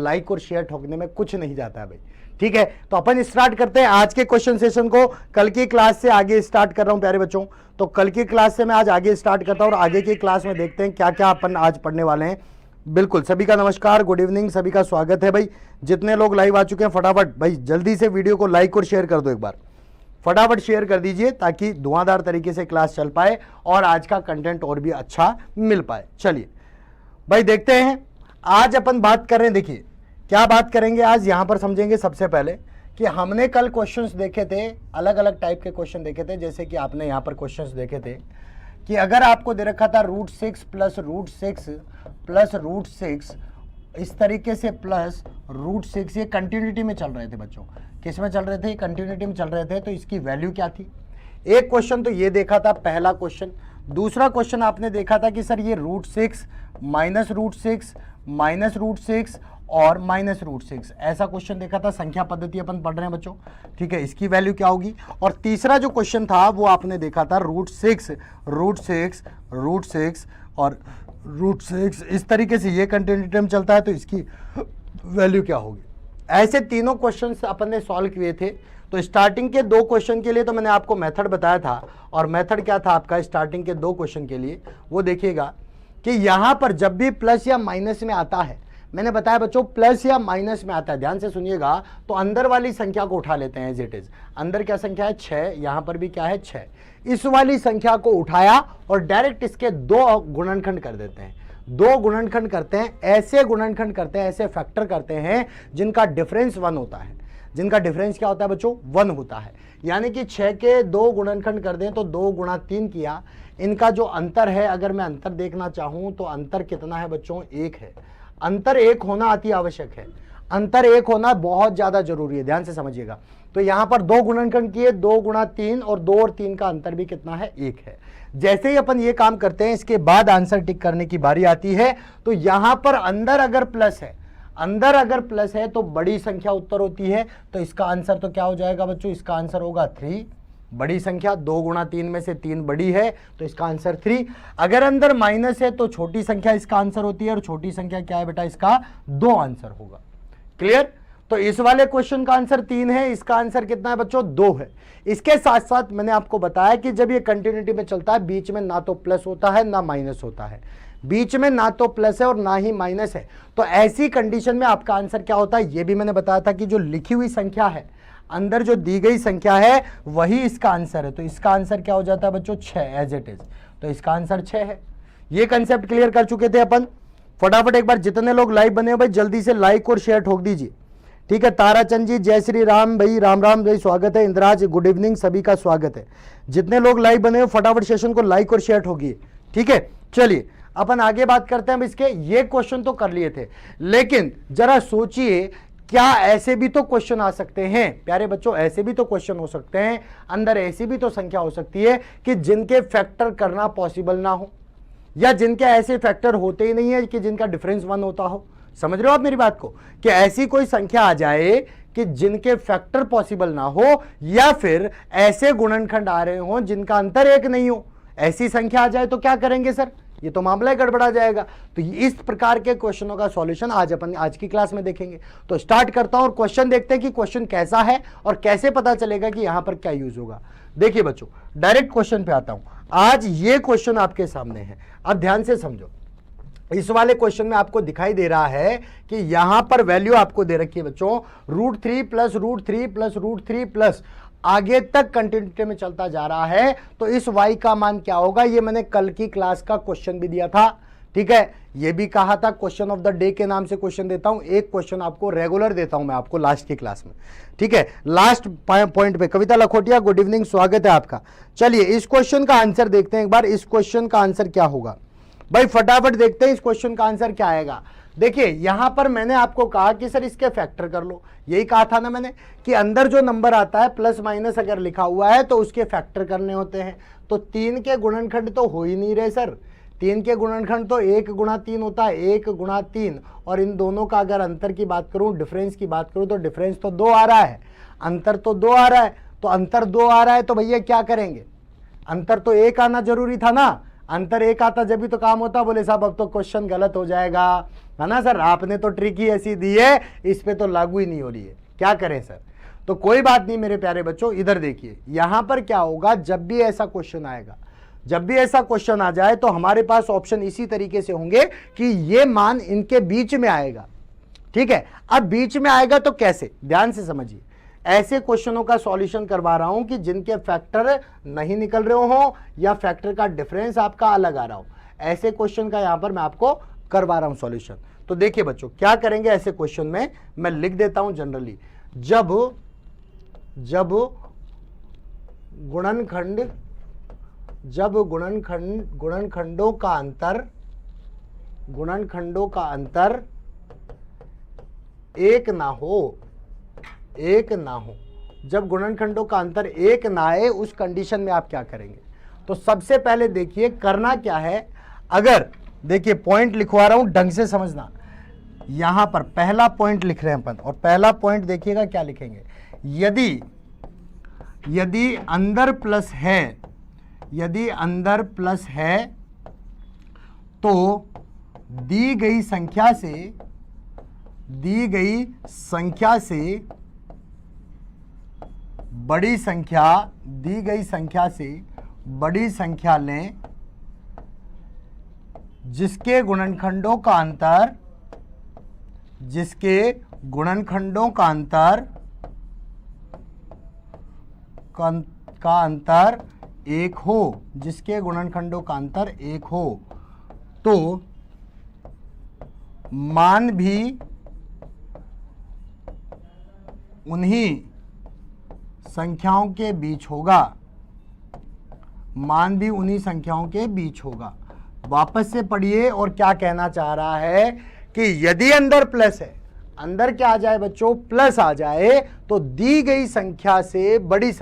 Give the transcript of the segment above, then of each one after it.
Like और share ठोकने में कुछ नहीं जाता है भाई। ठीक है, तो अपन स्टार्ट करते हैं आज के क्वेश्चन सेशन को। कल की क्लास से आगे स्टार्ट कर रहा हूं प्यारे बच्चों, तो कल की क्लास से मैं आज आगे स्टार्ट करता हूं और आगे की क्लास में देखते हैं क्या क्या अपन आज पढ़ने वाले हैं। बिल्कुल, सभी का नमस्कार, गुड इवनिंग, सभी का स्वागत है भाई। जितने लोग लाइव आ चुके हैं फटाफट भाई जल्दी से वीडियो को लाइक और शेयर कर दो, एक बार फटाफट शेयर कर दीजिए ताकि धुआंधार तरीके से क्लास चल पाए और आज का कंटेंट और भी अच्छा मिल पाए। चलिए भाई देखते हैं आज अपन बात कर रहे हैं। देखिए क्या बात करेंगे आज, यहां पर समझेंगे सबसे पहले कि हमने कल क्वेश्चंस देखे थे, अलग अलग टाइप के क्वेश्चन देखे थे। जैसे कि आपने यहां पर क्वेश्चंस देखे थे कि अगर आपको दे रखा था √6 प्लस √6 प्लस √6 इस तरीके से प्लस √6, ये कंटिन्यूटी में चल रहे थे बच्चों। किस में चल रहे थे? कंटिन्यूटी में चल रहे थे। तो इसकी वैल्यू क्या थी? एक क्वेश्चन तो ये देखा था, पहला क्वेश्चन। दूसरा क्वेश्चन आपने देखा था कि सर ये √6 माइनस √6 माइनस √6 और माइनस √6, ऐसा क्वेश्चन देखा था। संख्या पद्धति अपन पढ़ रहे हैं बच्चों, ठीक है, इसकी वैल्यू क्या होगी। और तीसरा जो क्वेश्चन था वो आपने देखा था √6 और √6 इस तरीके से ये कंटिन्यूटी में चलता है, तो इसकी वैल्यू क्या होगी। ऐसे तीनों क्वेश्चंस अपन ने सॉल्व किए थे। तो स्टार्टिंग के दो क्वेश्चन के लिए तो मैंने आपको मेथड बताया था, और मेथड क्या था आपका स्टार्टिंग के दो क्वेश्चन के लिए, वो देखिएगा कि यहां पर जब भी प्लस या माइनस में आता है, मैंने बताया बच्चों प्लस या माइनस में आता है, ध्यान से सुनिएगा, तो अंदर वाली संख्या को उठा लेते हैं एज इट इज। अंदर क्या संख्या है? 6, यहां पर भी क्या है? 6। इस वाली संख्या को उठाया और डायरेक्ट इसके दो गुणनखंड कर देते हैं। दो गुणनखंड करते हैं, ऐसे गुणनखंड करते हैं, ऐसे फैक्टर करते हैं जिनका डिफरेंस 1 होता है। जिनका डिफरेंस क्या होता है बच्चों? 1 होता है। यानी कि 6 के दो गुणनखंड कर दें तो 2 गुणा 3 किया। इनका जो अंतर है, अगर मैं अंतर देखना चाहूं तो अंतर कितना है बच्चों? 1 है। अंतर 1 होना अति आवश्यक है, अंतर 1 होना बहुत ज्यादा जरूरी है, ध्यान से समझिएगा। तो यहां पर 2 गुणनखंड किए, 2 गुणा 3, और 2 और 3 का अंतर भी कितना है? 1 है। जैसे ही अपन ये काम करते हैं, इसके बाद आंसर टिक करने की बारी आती है। तो यहां पर अंदर अगर प्लस है, अंदर अगर प्लस है तो बड़ी संख्या उत्तर होती है। तो इसका आंसर तो क्या हो जाएगा बच्चों? इसका आंसर होगा 3। बड़ी संख्या 2 गुणा 3 में से 3 बड़ी है, तो इसका आंसर 3। अगर अंदर माइनस है तो छोटी संख्या इसका आंसर होती है, और छोटी संख्या क्या है बेटा? इसका 2 आंसर होगा। क्लियर? तो इस वाले क्वेश्चन का आंसर 3 है, इसका आंसर कितना है बच्चों? 2 है। इसके साथ साथ मैंने आपको बताया कि जब ये कंटिन्यूटी में चलता है, बीच में ना तो प्लस होता है ना माइनस होता है, बीच में ना तो प्लस है और ना ही माइनस है। तो ऐसी कंडीशन में आपका आंसर क्या होता है, ये भी मैंने बताया था कि जो लिखी हुई संख्या है, अंदर जो दी गई संख्या है वही इसका आंसर है। तो इसका आंसर क्या हो जाता है बच्चों? 6 एज इट इज। तो इसका आंसर 6 है। ये कंसेप्ट क्लियर कर चुके थे अपन। फटाफट एक बार जितने लोग लाइव बने हो भाई जल्दी से लाइक और शेयर ठोक दीजिए, ठीक है। ताराचंद जी, जय श्री राम भाई, राम राम भाई, स्वागत है। इंद्राज, गुड इवनिंग, सभी का स्वागत है। जितने लोग लाइव बने हो फटाफट सेशन को लाइक और शेयर ठोकिए, ठीक है। चलिए अपन आगे बात करते हैं। इसके ये क्वेश्चन तो कर लिए थे, लेकिन जरा सोचिए क्या ऐसे भी तो क्वेश्चन आ सकते हैं प्यारे बच्चों, ऐसे भी तो क्वेश्चन हो सकते हैं, अंदर ऐसी भी तो संख्या हो सकती है कि जिनके फैक्टर करना पॉसिबल ना हो, या जिनके ऐसे फैक्टर होते ही नहीं है कि जिनका डिफरेंस 1 होता हो। समझ रहे हो आप मेरी बात को, कि ऐसी कोई संख्या आ जाए कि जिनके फैक्टर पॉसिबल ना हो, या फिर ऐसे गुणनखंड आ रहे हो जिनका अंतर 1 नहीं हो। ऐसी संख्या आ जाए तो क्या करेंगे सर? ये तो मामला ही गड़बड़ा जाएगा। तो इस प्रकार के क्वेश्चनों का सॉल्यूशन आज अपन आज की क्लास में देखेंगे। तो स्टार्ट करता हूं और क्वेश्चन देखते हैं कि क्वेश्चन कैसा है और कैसे पता चलेगा कि यहां पर क्या यूज होगा। देखिए बच्चों, डायरेक्ट क्वेश्चन पे आता हूं। आज ये क्वेश्चन आपके सामने है, अब ध्यान से समझो। इस वाले क्वेश्चन में आपको दिखाई दे रहा है कि यहां पर वैल्यू आपको दे रखी है बच्चों √3 प्लस √3 प्लस √3 प्लस, आगे तक कंटिन्यूटी में चलता जा रहा है। तो इस y का मान क्या होगा? ये मैंने कल की क्लास का क्वेश्चन भी दिया था, ठीक है। ये भी कहा था क्वेश्चन ऑफ द डे के नाम से क्वेश्चन देता हूं। एक क्वेश्चन आपको रेगुलर देता हूं मैं आपको लास्ट की क्लास में, ठीक है। लास्ट पॉइंट पे कविता लखोटिया, गुड इवनिंग, स्वागत है आपका। चलिए इस क्वेश्चन का आंसर देखते हैं एक बार। इस क्वेश्चन का आंसर क्या होगा भाई? फटाफट देखते हैं इस क्वेश्चन का आंसर क्या आएगा। देखिए यहां पर मैंने आपको कहा कि सर इसके फैक्टर कर लो, यही कहा था ना मैंने कि अंदर जो नंबर आता है प्लस माइनस अगर लिखा हुआ है तो उसके फैक्टर करने होते हैं। तो 3 के गुणनखंड तो हो ही नहीं रहे सर, 3 के गुणनखंड तो 1 गुणा 3 होता है, 1 गुणा 3, और इन दोनों का अगर अंतर की बात करूं, डिफरेंस की बात करूं, तो डिफरेंस तो 2 आ रहा है, अंतर तो 2 आ रहा है। तो अंतर 2 आ रहा है तो भैया क्या करेंगे? अंतर तो 1 आना जरूरी था ना, अंतर एक आता जब भी तो काम होता। बोले साहब अब तो क्वेश्चन गलत हो जाएगा, है ना सर, आपने तो ट्रिक ही ऐसी दी है, इस पे तो लागू ही नहीं हो रही है, क्या करें सर। तो कोई बात नहीं मेरे प्यारे बच्चों, इधर देखिए यहां पर क्या होगा, जब भी ऐसा क्वेश्चन आएगा, जब भी ऐसा क्वेश्चन आ जाए तो हमारे पास ऑप्शन इसी तरीके से होंगे कि ये मान इनके बीच में आएगा, ठीक है। अब बीच में आएगा तो कैसे, ध्यान से समझिए, ऐसे क्वेश्चनों का सॉल्यूशन करवा रहा हूं कि जिनके फैक्टर नहीं निकल रहे हो या फैक्टर का डिफरेंस आपका अलग आ रहा हो, ऐसे क्वेश्चन का यहां पर मैं आपको करवा रहा हूं सॉल्यूशन। तो देखिए बच्चों क्या करेंगे ऐसे क्वेश्चन में, मैं लिख देता हूं जनरली, जब गुणनखंडों का अंतर एक ना हो, जब गुणनखंडों का अंतर एक ना आए, उस कंडीशन में आप क्या करेंगे। तो सबसे पहले देखिए करना क्या है, अगर देखिए पॉइंट लिखवा रहा हूं ढंग से समझना, यहां पर पहला पॉइंट लिख रहे हैं अपन, और पहला पॉइंट देखिएगा क्या लिखेंगे, यदि अंदर प्लस है तो दी गई संख्या से बड़ी संख्या लें जिसके गुणनखंडों का अंतर एक हो, तो मान भी उन्हीं संख्याओं के बीच होगा। वापस से पढ़िए, और क्या कहना चाह रहा है कि यदि अंदर प्लस है, अंदर क्या आ जाए बच्चों, प्लस आ जाए, तो दी गई संख्या से बड़ी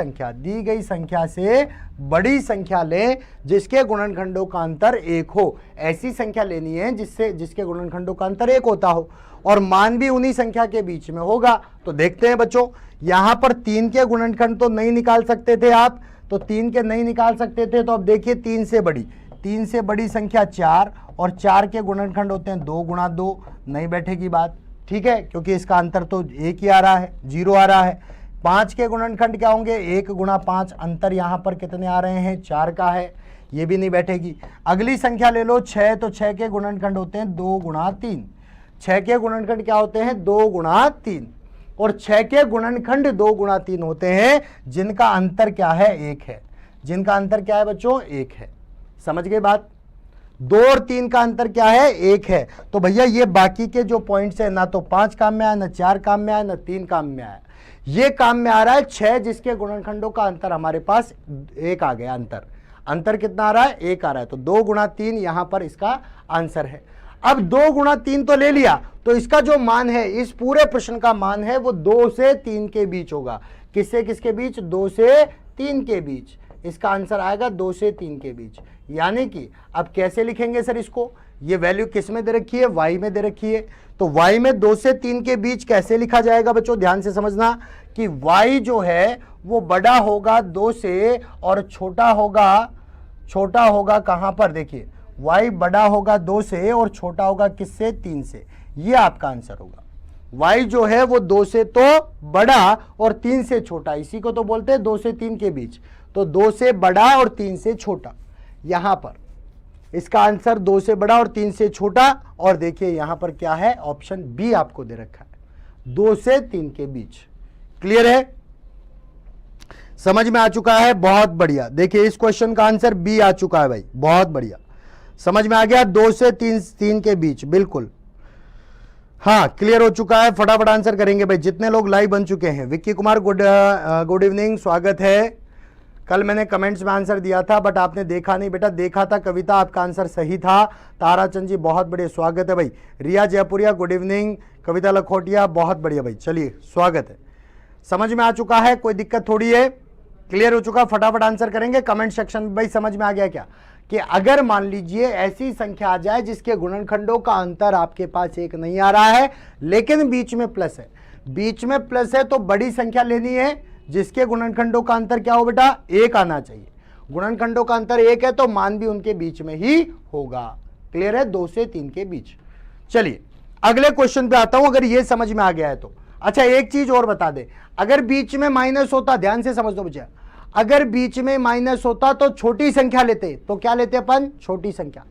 संख्या लें जिसके गुणनखंडों का अंतर एक हो। ऐसी संख्या लेनी है जिसके गुणनखंडों का अंतर एक होता हो, और मान भी उन्हीं संख्या के बीच में होगा। तो देखते हैं बच्चों, यहां पर 3 के गुणनखंड तो नहीं निकाल सकते थे आप, तो 3 के नहीं निकाल सकते थे, तो अब देखिए 3 से बड़ी संख्या 4, और 4 के गुणनखंड होते हैं 2 गुणा 2, नहीं बैठेगी बात, ठीक है, क्योंकि इसका अंतर तो एक ही आ रहा है, 0 आ रहा है। 5 के गुणनखंड क्या होंगे, 1 गुणा 5, अंतर यहां पर कितने आ रहे हैं, 4 का है, ये भी नहीं बैठेगी। अगली संख्या ले लो 6, तो 6 के गुणनखंड होते हैं 2 गुणा 3, 6 के गुणनखंड क्या होते हैं 2 गुणा 3, और 6 के गुणनखंड 2 गुणा 3 होते हैं जिनका अंतर क्या है, 1 है। जिनका अंतर क्या है बच्चों, 1 है। समझ गए बात। 2 और 3 का अंतर क्या है, 1 है। तो भैया ये बाकी के जो पॉइंट्स है, ना तो 5 काम में आया, ना 4 काम में आया, ना 3 काम में आया, ये काम में आ रहा है 6, जिसके गुणनखंडों का अंतर हमारे पास 1 आ गया। अंतर कितना आ रहा है, 1 आ रहा है। तो 2 गुणा 3 यहां पर इसका आंसर है। अब 2 गुणा 3 तो ले लिया, तो इसका जो मान है, इस पूरे प्रश्न का मान है, वो 2 से 3 के बीच होगा। किसके बीच, 2 से 3 के बीच। इसका आंसर आएगा 2 से 3 के बीच। यानी कि अब कैसे लिखेंगे सर इसको, ये वैल्यू किस में दे रखी है, y में दे रखी है, तो y में 2 से 3 के बीच कैसे लिखा जाएगा बच्चों, ध्यान से समझना कि y जो है वो बड़ा होगा 2 से, और छोटा होगा कहां पर, देखिए y बड़ा होगा 2 से और छोटा होगा किससे, 3 से। ये आपका आंसर होगा। y जो है वो 2 से तो बड़ा और 3 से छोटा, इसी को तो बोलते हैं 2 से 3 के बीच। तो 2 से बड़ा और 3 से छोटा, यहां पर इसका आंसर 2 से बड़ा और 3 से छोटा। और देखिए यहां पर क्या है, ऑप्शन बी आपको दे रखा है, 2 से 3 के बीच। क्लियर है, समझ में आ चुका है, बहुत बढ़िया। देखिए इस क्वेश्चन का आंसर बी आ चुका है भाई, बहुत बढ़िया, समझ में आ गया, 2 से 3 के बीच, बिल्कुल हाँ क्लियर हो चुका है। फटाफट आंसर करेंगे भाई, जितने लोग लाइव बन चुके हैं। विक्की कुमार गुड इवनिंग, स्वागत है। कल मैंने कमेंट्स में आंसर दिया था बट आपने देखा नहीं बेटा, देखा था कविता, आपका आंसर सही था। ताराचंद जी बहुत बढ़िया, स्वागत है भाई। रिया जयपुरिया गुड इवनिंग, कविता लखोटिया बहुत बढ़िया भाई, चलिए स्वागत है। समझ में आ चुका है, कोई दिक्कत थोड़ी है, क्लियर हो चुका। फटाफट आंसर करेंगे कमेंट सेक्शन में भाई। समझ में आ गया क्या कि अगर मान लीजिए ऐसी संख्या आ जाए जिसके गुणनखंडों का अंतर आपके पास 1 नहीं आ रहा है लेकिन बीच में प्लस है, बीच में प्लस है, तो बड़ी संख्या लेनी है जिसके गुणनखंडों का अंतर क्या हो बेटा, 1 आना चाहिए। गुणनखंडों का अंतर 1 है तो मान भी उनके बीच में ही होगा। क्लियर है, 2 से 3 के बीच। चलिए अगले क्वेश्चन पे आता हूं, अगर ये समझ में आ गया है तो। अच्छा एक चीज और बता दे, अगर बीच में माइनस होता, ध्यान से समझ लो बच्चा, अगर बीच में माइनस होता तो छोटी संख्या लेते, तो क्या लेते अपन, छोटी संख्या।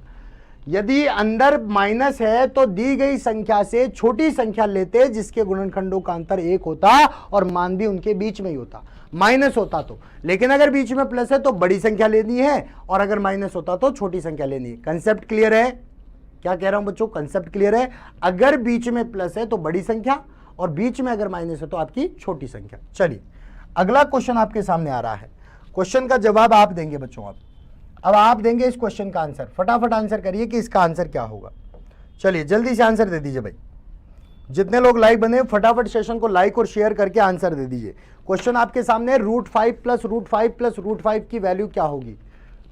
यदि अंदर माइनस है तो दी गई संख्या से छोटी संख्या लेते जिसके गुणनखंडों का अंतर 1 होता और मान भी उनके बीच में ही होता, माइनस होता तो। लेकिन अगर बीच में प्लस है तो बड़ी संख्या लेनी है, और अगर माइनस होता तो छोटी संख्या लेनी है। कंसेप्ट क्लियर है, क्या कह रहा हूं बच्चों, कंसेप्ट क्लियर है। अगर बीच में प्लस है तो बड़ी संख्या, और बीच में अगर माइनस है तो आपकी छोटी संख्या। चलिए अगला क्वेश्चन आपके सामने आ रहा है, क्वेश्चन का जवाब आप देंगे बच्चों। अब आप देंगे इस क्वेश्चन का आंसर, फटाफट आंसर करिए कि इसका आंसर क्या होगा। चलिए जल्दी से आंसर दे दीजिए भाई, जितने लोग लाइव बने फटाफट सेशन को लाइक और शेयर करके आंसर दे दीजिए। क्वेश्चन आपके सामने, √5 प्लस √5 प्लस √5 की वैल्यू क्या होगी,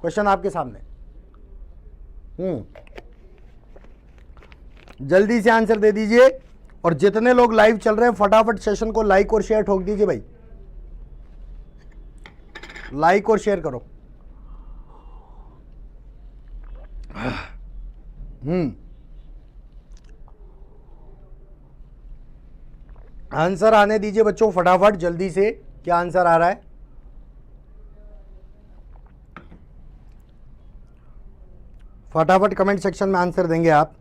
क्वेश्चन आपके सामने। जल्दी से आंसर दे दीजिए, और जितने लोग लाइव चल रहे हैं फटाफट सेशन को लाइक और शेयर ठोक दीजिए भाई, लाइक और शेयर करो। आंसर आने दीजिए बच्चों फटाफट, जल्दी से, क्या आंसर आ रहा है। फटाफट कमेंट सेक्शन में आंसर देंगे आप।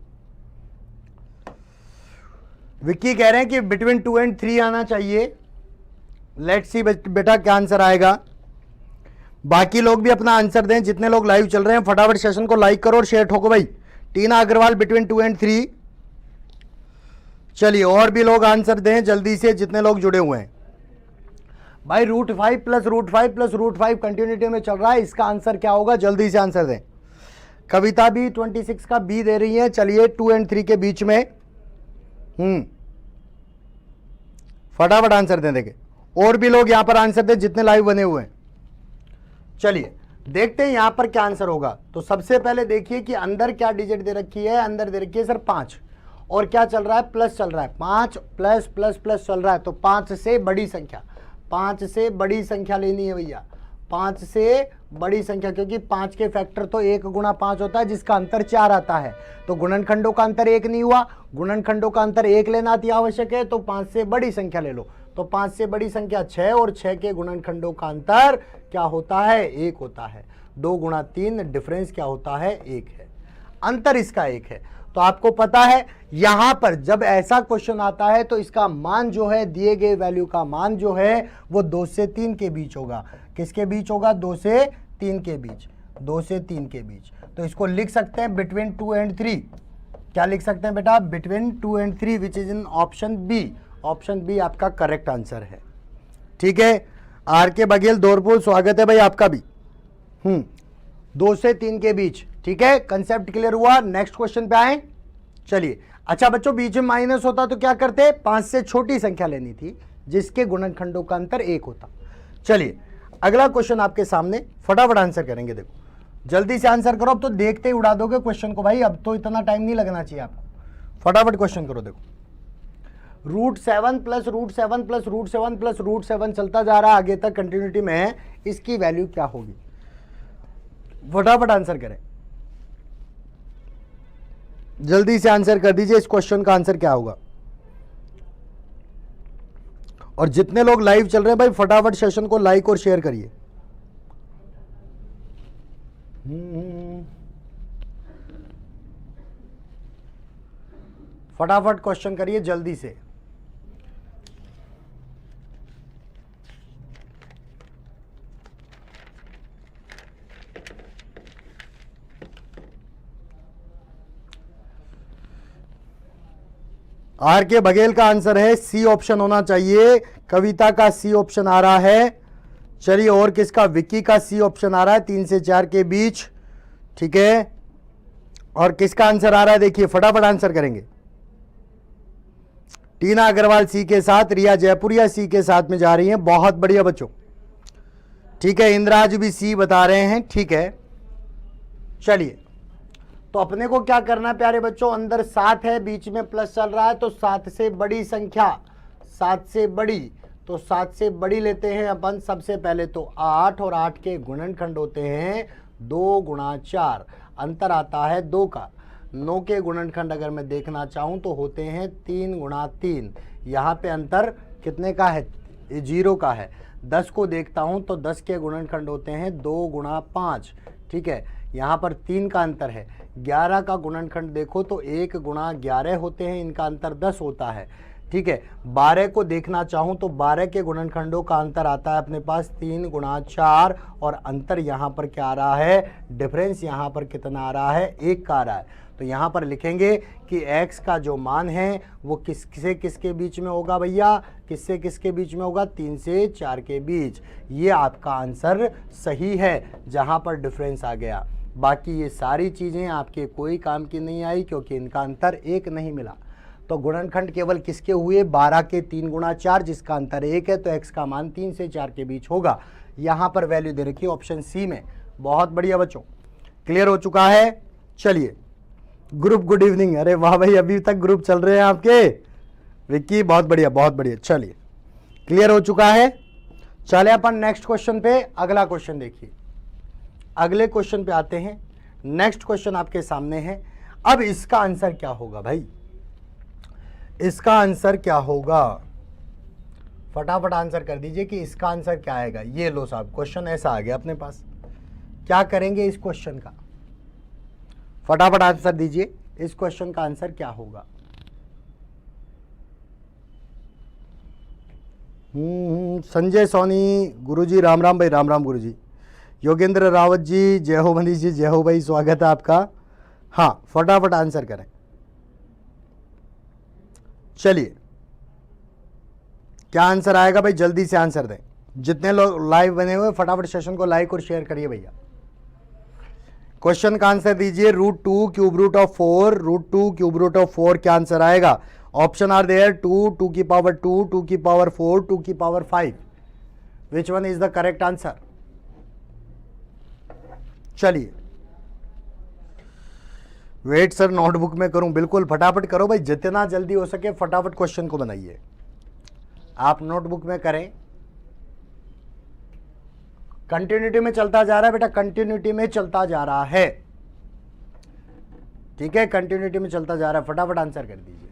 विक्की कह रहे हैं कि बिटवीन 2 and 3 आना चाहिए। लेट्स सी बेटा क्या आंसर आएगा। बाकी लोग भी अपना आंसर दें, जितने लोग लाइव चल रहे हैं फटाफट सेशन को लाइक करो और शेयर ठोको भाई। टीना अग्रवाल बिटवीन 2 and 3। चलिए और भी लोग आंसर दें जल्दी से, जितने लोग जुड़े हुए हैं भाई। √5 प्लस √5 प्लस √5 कंटिन्यूटी में चल रहा है, इसका आंसर क्या होगा, जल्दी से आंसर दें। कविता भी 26 का बी दे रही है। चलिए 2 and 3 के बीच में फटाफट आंसर दें। देखे और भी लोग यहां पर आंसर दें जितने लाइव बने हुए हैं। चलिए देखते हैं यहां पर क्या आंसर होगा। तो सबसे पहले देखिए कि अंदर क्या डिजिट दे रखी है, अंदर दे रखी है सर 5, और क्या चल रहा है, प्लस चल रहा है, 5 प्लस प्लस प्लस चल रहा है। तो 5 से बड़ी संख्या, 5 से बड़ी संख्या लेनी है भैया, 5 से बड़ी संख्या, क्योंकि 5 के फैक्टर तो 1 गुणा 5 होता है जिसका अंतर 4 आता है। तो गुणनखंडों का अंतर 1 नहीं हुआ, गुणनखंडों का अंतर 1 लेना अति आवश्यक है, तो 5 से बड़ी संख्या ले लो। तो 5 से बड़ी संख्या 6, और 6 के गुणनखंडों का अंतर क्या होता है, 1 होता है। 2 गुणा 3 डिफरेंस क्या होता है, 1 है, अंतर इसका 1 है। तो आपको पता है यहां पर जब ऐसा क्वेश्चन आता है तो इसका मान जो है, दिए गए वैल्यू का मान जो है वो 2 से 3 के बीच होगा। किसके बीच होगा, 2 से 3 के बीच, 2 से 3 के बीच। तो इसको लिख सकते हैं बिटवीन 2 and 3। क्या लिख सकते हैं बेटा, between 2 and 3 which is in option B. Option B आपका करेक्ट आंसर है। ठीक है, आर के बघेल दौरपुर स्वागत है भाई आपका भी। 2 से 3 के बीच, ठीक है, कंसेप्ट क्लियर हुआ। नेक्स्ट क्वेश्चन पे आए। चलिए अच्छा बच्चों, बीच में माइनस होता तो क्या करते, 5 से छोटी संख्या लेनी थी जिसके गुणनखंडों का अंतर 1 होता। चलिए अगला क्वेश्चन आपके सामने, फटाफट आंसर करेंगे। देखो जल्दी से आंसर करो, अब तो देखते ही उड़ा दोगे क्वेश्चन को भाई, अब तो इतना टाइम नहीं लगना चाहिए आपको। फटाफट क्वेश्चन करो। देखो √7 प्लस √7 प्लस √7 प्लस √7 चलता जा रहा है आगे तक, कंटिन्यूटी में है, इसकी वैल्यू क्या होगी, फटाफट आंसर करें, जल्दी से आंसर कर दीजिए। इस क्वेश्चन का आंसर क्या होगा, और जितने लोग लाइव चल रहे हैं भाई फटाफट सेशन को लाइक और शेयर करिए। फटाफट क्वेश्चन करिए जल्दी से। आर के बघेल का आंसर है सी ऑप्शन होना चाहिए, कविता का सी ऑप्शन आ रहा है। चलिए और किसका, विक्की का सी ऑप्शन आ रहा है 3 से 4 के बीच, ठीक है। और किसका आंसर आ रहा है, देखिए फटाफट आंसर करेंगे। टीना अग्रवाल सी के साथ, रिया जयपुरिया सी के साथ में जा रही हैं, बहुत बढ़िया बच्चों, ठीक है। इंद्राज भी सी बता रहे हैं, ठीक है। चलिए तो अपने को क्या करना है प्यारे बच्चों, अंदर 7 है, बीच में प्लस चल रहा है, तो 7 से बड़ी संख्या, 7 से बड़ी, तो 7 से बड़ी लेते हैं अपन सबसे पहले तो 8, और 8 के गुणनखंड होते हैं 2 गुणा 4, अंतर आता है 2 का। 9 के गुणनखंड अगर मैं देखना चाहूँ तो होते हैं 3 गुणा 3, यहाँ पे अंतर कितने का है? 0 का है। 10 को देखता हूँ तो 10 के गुणनखंड होते हैं 2 गुणा 5, ठीक है, यहाँ पर 3 का अंतर है। 11 का गुणनखंड देखो तो 1 गुणा 11 होते हैं, इनका अंतर 10 होता है, ठीक है। 12 को देखना चाहूँ तो 12 के गुणनखंडों का अंतर आता है अपने पास 3 गुणा 4, और अंतर यहाँ पर क्या आ रहा है? डिफरेंस यहाँ पर कितना आ रहा है? 1 का आ रहा है। तो यहाँ पर लिखेंगे कि x का जो मान है वो किससे किसके बीच में होगा भैया? किससे किसके बीच में होगा? 3 से 4 के बीच। ये आपका आंसर सही है जहाँ पर डिफरेंस आ गया। बाकी ये सारी चीज़ें आपके कोई काम की नहीं आई क्योंकि इनका अंतर 1 नहीं मिला। तो गुणनखंड केवल किसके हुए? 12 के 3 गुणा 4, जिसका अंतर 1 है, तो x का मान 3 से 4 के बीच होगा। यहाँ पर वैल्यू दे रखी है ऑप्शन सी में। बहुत बढ़िया बच्चों, क्लियर हो चुका है। चलिए ग्रुप गुड इवनिंग। अरे वाह भाई, अभी तक ग्रुप चल रहे हैं आपके। विक्की बहुत बढ़िया बहुत बढ़िया। चलिए क्लियर हो चुका है। चले अपन नेक्स्ट क्वेश्चन पे। अगला क्वेश्चन देखिए, अगले क्वेश्चन पे आते हैं। नेक्स्ट क्वेश्चन आपके सामने है। अब इसका आंसर क्या होगा भाई? इसका आंसर क्या होगा? फटाफट आंसर कर दीजिए कि इसका आंसर क्या आएगा। ये लो साहब, क्वेश्चन ऐसा आ गया अपने पास। क्या करेंगे इस क्वेश्चन का? फटाफट आंसर दीजिए, इस क्वेश्चन का आंसर क्या होगा? संजय सोनी गुरुजी, राम राम भाई, राम राम गुरुजी। योगेंद्र रावत जी, जय हो मनीष जी, जय हो भाई, स्वागत है आपका। हाँ फटाफट आंसर करें। चलिए क्या आंसर आएगा भाई? जल्दी से आंसर दें। जितने लोग लाइव बने हुए फटाफट सेशन को लाइक और शेयर करिए भैया। क्वेश्चन का आंसर दीजिए। √2 cube root of 4, √2 cube root of 4 क्या आंसर आएगा? ऑप्शन आर देयर, 2, 2 की पावर 2, 2 की पावर 4, 2 की power 5। Which one is the correct answer? चलिए वेट सर, नोटबुक में करूं? बिल्कुल फटाफट करो भाई, जितना जल्दी हो सके फटाफट क्वेश्चन को बनाइए। आप नोटबुक में करें। कंटिन्यूटी में चलता जा रहा है बेटा, कंटिन्यूटी में चलता जा रहा है, ठीक है, कंटिन्यूटी में चलता जा रहा है। फटाफट आंसर कर दीजिए।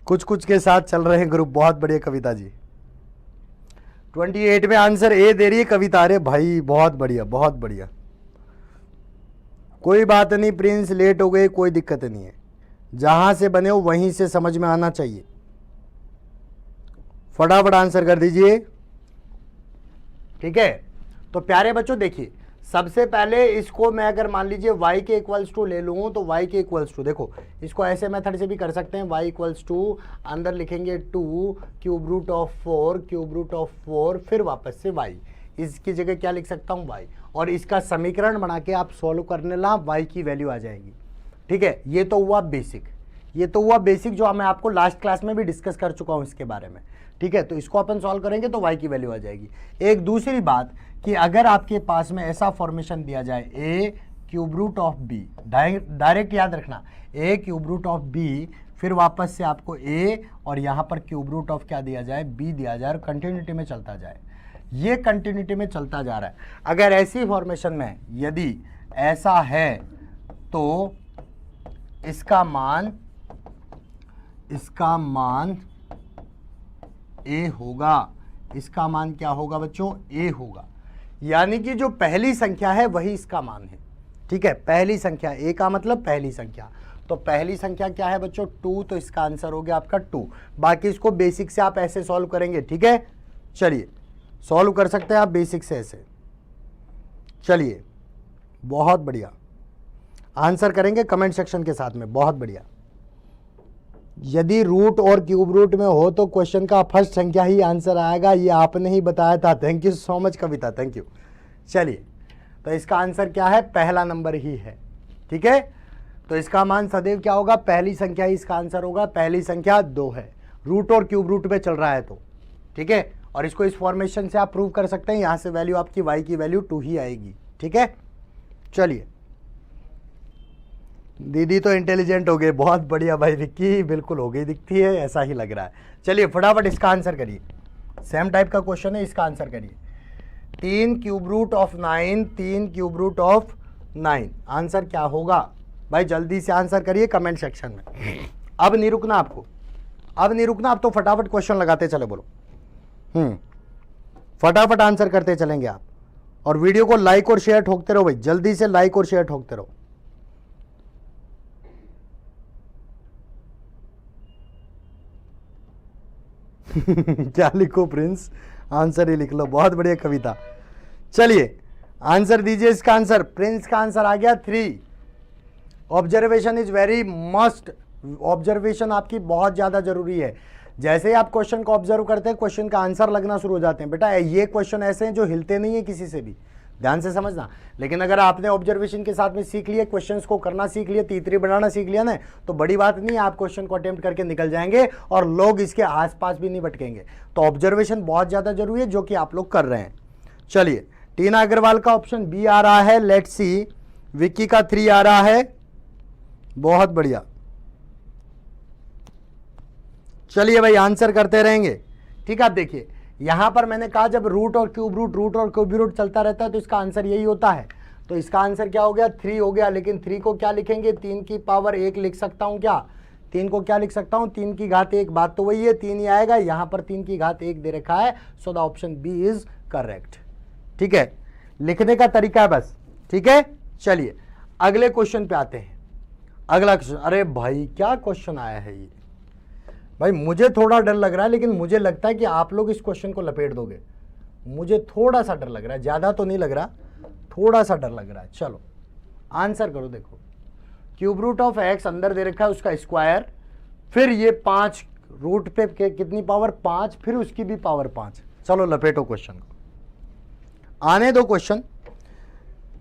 कुछ कुछ के साथ चल रहे हैं ग्रुप। बहुत बढ़िया कविता जी, 28 में आंसर ए दे रही है कविता। अरे भाई बहुत बढ़िया बहुत बढ़िया। कोई बात नहीं प्रिंस, लेट हो गए, कोई दिक्कत नहीं है। जहां से बने हो वहीं से समझ में आना चाहिए। फटाफट आंसर कर दीजिए, ठीक है। तो प्यारे बच्चों देखिए, सबसे पहले इसको मैं अगर मान लीजिए y के इक्वल्स टू ले लूँ तो y के इक्वल्स टू, देखो इसको ऐसे मेथड से भी कर सकते हैं। y इक्वल्स टू अंदर लिखेंगे 2 cube root of 4, cube root of 4, फिर वापस से y, इसकी जगह क्या लिख सकता हूँ y, और इसका समीकरण बना के आप सॉल्व करने ला, y की वैल्यू आ जाएगी, ठीक है। ये तो हुआ बेसिक, ये तो हुआ बेसिक जो मैं आपको लास्ट क्लास में भी डिस्कस कर चुका हूँ इसके बारे में, ठीक है। तो इसको अपन सॉल्व करेंगे तो y की वैल्यू आ जाएगी। एक दूसरी बात कि अगर आपके पास में ऐसा फॉर्मेशन दिया जाए a cube root of b, direct याद रखना a cube root of b, फिर वापस से आपको a और यहाँ पर क्यूब रूट ऑफ क्या दिया जाए, b दिया जाए, और कंटिन्यूटी में चलता जाए। ये कंटिन्यूटी में चलता जा रहा है। अगर ऐसी फॉर्मेशन में यदि ऐसा है तो इसका मान a होगा। इसका मान क्या होगा बच्चों? a होगा। यानी कि जो पहली संख्या है वही इसका मान है, ठीक है। पहली संख्या a का मतलब पहली संख्या, तो पहली संख्या क्या है बच्चों? 2, तो इसका आंसर हो गया आपका 2। बाकी इसको बेसिक से आप ऐसे सॉल्व करेंगे, ठीक है। चलिए सॉल्व कर सकते हैं आप बेसिक से ऐसे। चलिए बहुत बढ़िया, आंसर करेंगे कमेंट सेक्शन के साथ में। बहुत बढ़िया। यदि रूट और क्यूब रूट में हो तो क्वेश्चन का फर्स्ट संख्या ही आंसर आएगा, ये आपने ही बताया था। Thank you so much Kavita, thank you. चलिए तो इसका आंसर क्या है? पहला नंबर ही है, ठीक है। तो इसका मान सदैव क्या होगा? पहली संख्या ही इसका आंसर होगा। पहली संख्या 2 है, रूट और क्यूब रूट में चल रहा है तो, ठीक है। और इसको इस फॉर्मेशन से आप प्रूव कर सकते हैं, यहां से वैल्यू आपकी y की वैल्यू 2 ही आएगी। ठीक है, चलिए दीदी तो इंटेलिजेंट हो गए, बहुत बढ़िया भाई विक्की, बिल्कुल हो गई दिखती है, ऐसा ही लग रहा है। चलिए फटाफट इसका आंसर करिए, सेम टाइप का क्वेश्चन है, इसका आंसर करिए। 3 cube root of 9, 3 cube root of 9, answer क्या होगा भाई? जल्दी से आंसर करिए कमेंट सेक्शन में। अब नहीं रुकना आपको, अब नहीं रुकना, अब तो फटाफट क्वेश्चन लगाते चले, बोलो फटाफट आंसर करते चलेंगे आप। और वीडियो को लाइक और शेयर ठोकते रहो भाई, जल्दी से लाइक और शेयर ठोकते रहो। क्या लिखो प्रिंस, आंसर ही लिख लो, बहुत बढ़िया कविता। चलिए आंसर दीजिए इसका आंसर। प्रिंस का आंसर आ गया 3। Observation is very must, observation आपकी बहुत ज्यादा जरूरी है। जैसे ही आप क्वेश्चन को ऑब्जर्व करते हैं, क्वेश्चन का आंसर लगना शुरू हो जाते हैं। बेटा ये क्वेश्चन ऐसे हैं जो हिलते नहीं है किसी से भी, ध्यान से समझना। लेकिन अगर आपने ऑब्जर्वेशन के साथ में सीख लिया, क्वेश्चंस को करना सीख लिया, तीतरी बनाना सीख लिया ना, तो बड़ी बात नहीं है, आप क्वेश्चन को अटेम्प्ट करके निकल जाएंगे और लोग इसके आसपास भी नहीं भटकेंगे। तो ऑब्जर्वेशन बहुत ज्यादा जरूरी है, जो कि आप लोग कर रहे हैं। चलिए टीना अग्रवाल का ऑप्शन बी आ रहा है, लेट्स सी। विक्की का 3 आ रहा है, बहुत बढ़िया। चलिए भाई आंसर करते रहेंगे। ठीक है, आप देखिए यहां पर मैंने कहा जब रूट और क्यूब रूट चलता रहता है तो इसका आंसर यही होता है। तो इसका आंसर क्या हो गया? 3 हो गया। लेकिन 3 को क्या लिखेंगे? 3 की पावर 1 लिख सकता हूं क्या? 3 को क्या लिख सकता हूं? 3 की घात 1, बात तो वही है, 3 ही आएगा। यहां पर 3 की घात 1 दे रखा है, so the option B is correct. ठीक है, लिखने का तरीका है बस। ठीक है, चलिए अगले क्वेश्चन पे आते हैं। अगला क्वेश्चन, अरे भाई क्या क्वेश्चन आया है ये भाई, मुझे थोड़ा डर लग रहा है, लेकिन मुझे लगता है कि आप लोग इस क्वेश्चन को लपेट दोगे। मुझे थोड़ा सा डर लग रहा है, ज्यादा तो नहीं लग रहा, थोड़ा सा डर लग रहा है। चलो आंसर करो। देखो क्यूब रूट ऑफ एक्स अंदर दे रखा है, उसका स्क्वायर, फिर ये 5 रूट पे कितनी पावर? 5, फिर उसकी भी पावर 5। चलो लपेटो क्वेश्चन को, आने दो क्वेश्चन।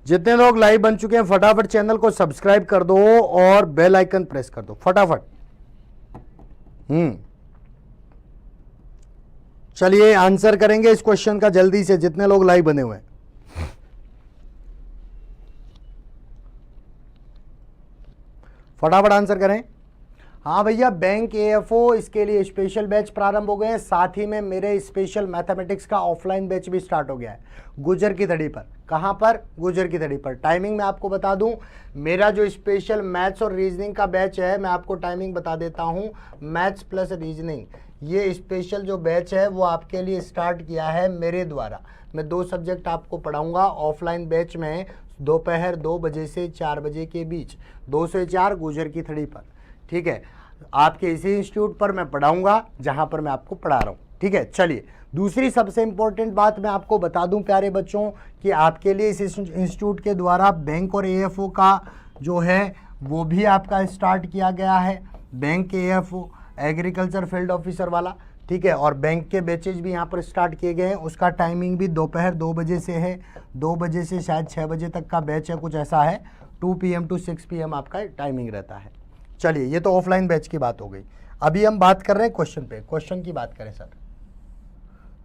जितने लोग लाइव बन चुके हैं फटाफट चैनल को सब्सक्राइब कर दो और बेल आइकन प्रेस कर दो फटाफट। चलिए आंसर करेंगे इस क्वेश्चन का जल्दी से, जितने लोग लाइव बने हुए हैं। फटाफट आंसर करें। हाँ भैया, बैंक एएफओ इसके लिए स्पेशल बैच प्रारंभ हो गए हैं, साथ ही में मेरे स्पेशल मैथमेटिक्स का ऑफलाइन बैच भी स्टार्ट हो गया है गुजर की धड़ी पर। कहां पर? गुजर की धड़ी पर। टाइमिंग मैं आपको बता दूं, मेरा जो स्पेशल मैथ्स और रीजनिंग का बैच है, मैं आपको टाइमिंग बता देता हूं। मैथ्स प्लस रीजनिंग, ये स्पेशल जो बैच है वो आपके लिए स्टार्ट किया है मेरे द्वारा। मैं 2 सब्जेक्ट आपको पढ़ाऊंगा ऑफलाइन बैच में, दोपहर 2 बजे से 4 बजे के बीच, 2 से 4 गुजर की धड़ी पर। ठीक है, आपके इसी इंस्टीट्यूट पर मैं पढ़ाऊंगा जहां पर मैं आपको पढ़ा रहा हूं। ठीक है, चलिए दूसरी सबसे इंपॉर्टेंट बात मैं आपको बता दूं प्यारे बच्चों, कि आपके लिए इस इंस्टीट्यूट के द्वारा बैंक और एएफओ का जो है वो भी आपका स्टार्ट किया गया है। Bank AFO agriculture field officer वाला, ठीक है, और बैंक के बैचेज भी यहाँ पर स्टार्ट किए गए हैं। उसका टाइमिंग भी दोपहर 2 बजे से है, 2 बजे से शायद 6 बजे तक का बैच है, कुछ ऐसा है। 2 PM to 6 PM आपका टाइमिंग रहता है। चलिए ये तो ऑफलाइन बैच की बात हो गई। अभी हम बात कर रहे हैं क्वेश्चन पे, क्वेश्चन की बात करें सर।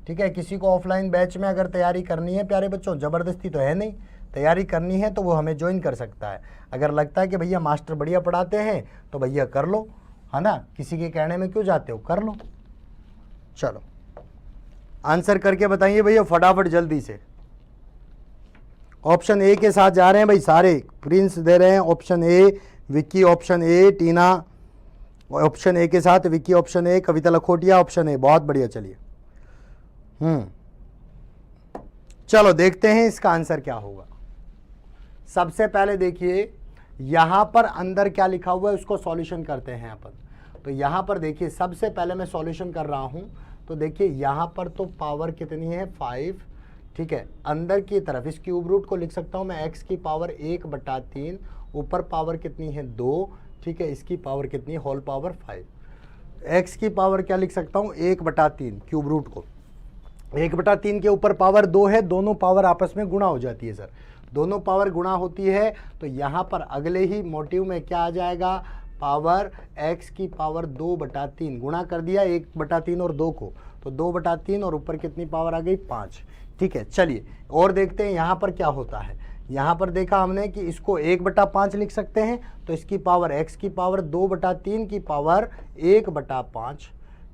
ठीक है, किसी को ऑफलाइन बैच में अगर तैयारी करनी है प्यारे बच्चों, ज़बरदस्ती तो है नहीं, तैयारी करनी है तो वो हमें ज्वाइन कर सकता है। अगर लगता है कि भैया मास्टर बढ़िया पढ़ाते हैं तो भैया कर लो, है ना, किसी के कहने में क्यों जाते हो, कर लो। चलो आंसर करके बताइए भैया फटाफट जल्दी से। ऑप्शन ए के साथ जा रहे हैं भाई सारे, प्रिंस दे रहे हैं option A, Vicky option A, Tina option A के साथ, Vicky option A, Kavita Lakhotia option A, बहुत बढ़िया। चलिए चलो देखते हैं इसका आंसर क्या होगा। सबसे पहले देखिए यहां पर अंदर क्या लिखा हुआ है उसको सॉल्यूशन करते हैं अपन। तो यहां पर देखिए सबसे पहले मैं सॉल्यूशन कर रहा हूं, तो देखिए यहां पर तो पावर कितनी है? 5। ठीक है, अंदर की तरफ इस क्यूब रूट को लिख सकता हूं मैं x की पावर 1/3, ऊपर पावर कितनी है? 2। ठीक है, इसकी पावर कितनी है? Whole power 5। x की पावर क्या लिख सकता हूं? 1/3 क्यूब रूट को, 1/3 के ऊपर पावर 2 है, दोनों पावर आपस में गुणा हो जाती है सर, दोनों पावर गुणा होती है। तो यहाँ पर अगले ही मोटिव में क्या आ जाएगा? पावर x की पावर 2/3 गुणा कर दिया 1/3 और 2 को, तो 2/3 और ऊपर कितनी पावर आ गई 5। ठीक है, चलिए और देखते हैं यहाँ पर क्या होता है। यहाँ पर देखा हमने कि इसको 1/5 लिख सकते हैं, तो इसकी पावर x की पावर 2/3 की पावर 1/5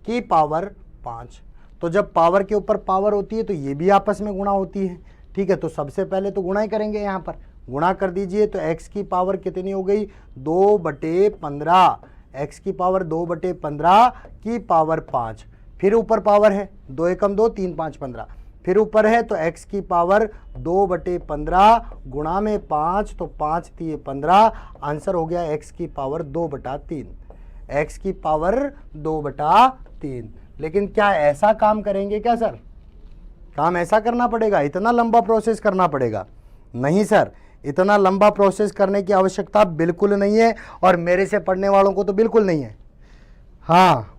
की पावर 5। तो जब पावर के ऊपर पावर होती है तो ये भी आपस में गुणा होती है। ठीक है, तो सबसे पहले तो गुणा ही करेंगे, यहाँ पर गुणा कर दीजिए। तो x की पावर कितनी हो गई 2/15, x की पावर 2/15 की पावर 5। फिर ऊपर पावर है 2 एकम 2 3 5 15, फिर ऊपर है तो x की पावर 2/15 गुणा में 5, तो 5 3 15, आंसर हो गया x की पावर 2/3, x की पावर 2/3। लेकिन क्या ऐसा काम करेंगे क्या सर? काम ऐसा करना पड़ेगा, इतना लंबा प्रोसेस करना पड़ेगा? नहीं सर, इतना लंबा प्रोसेस करने की आवश्यकता बिल्कुल नहीं है, और मेरे से पढ़ने वालों को तो बिल्कुल नहीं है। हाँ,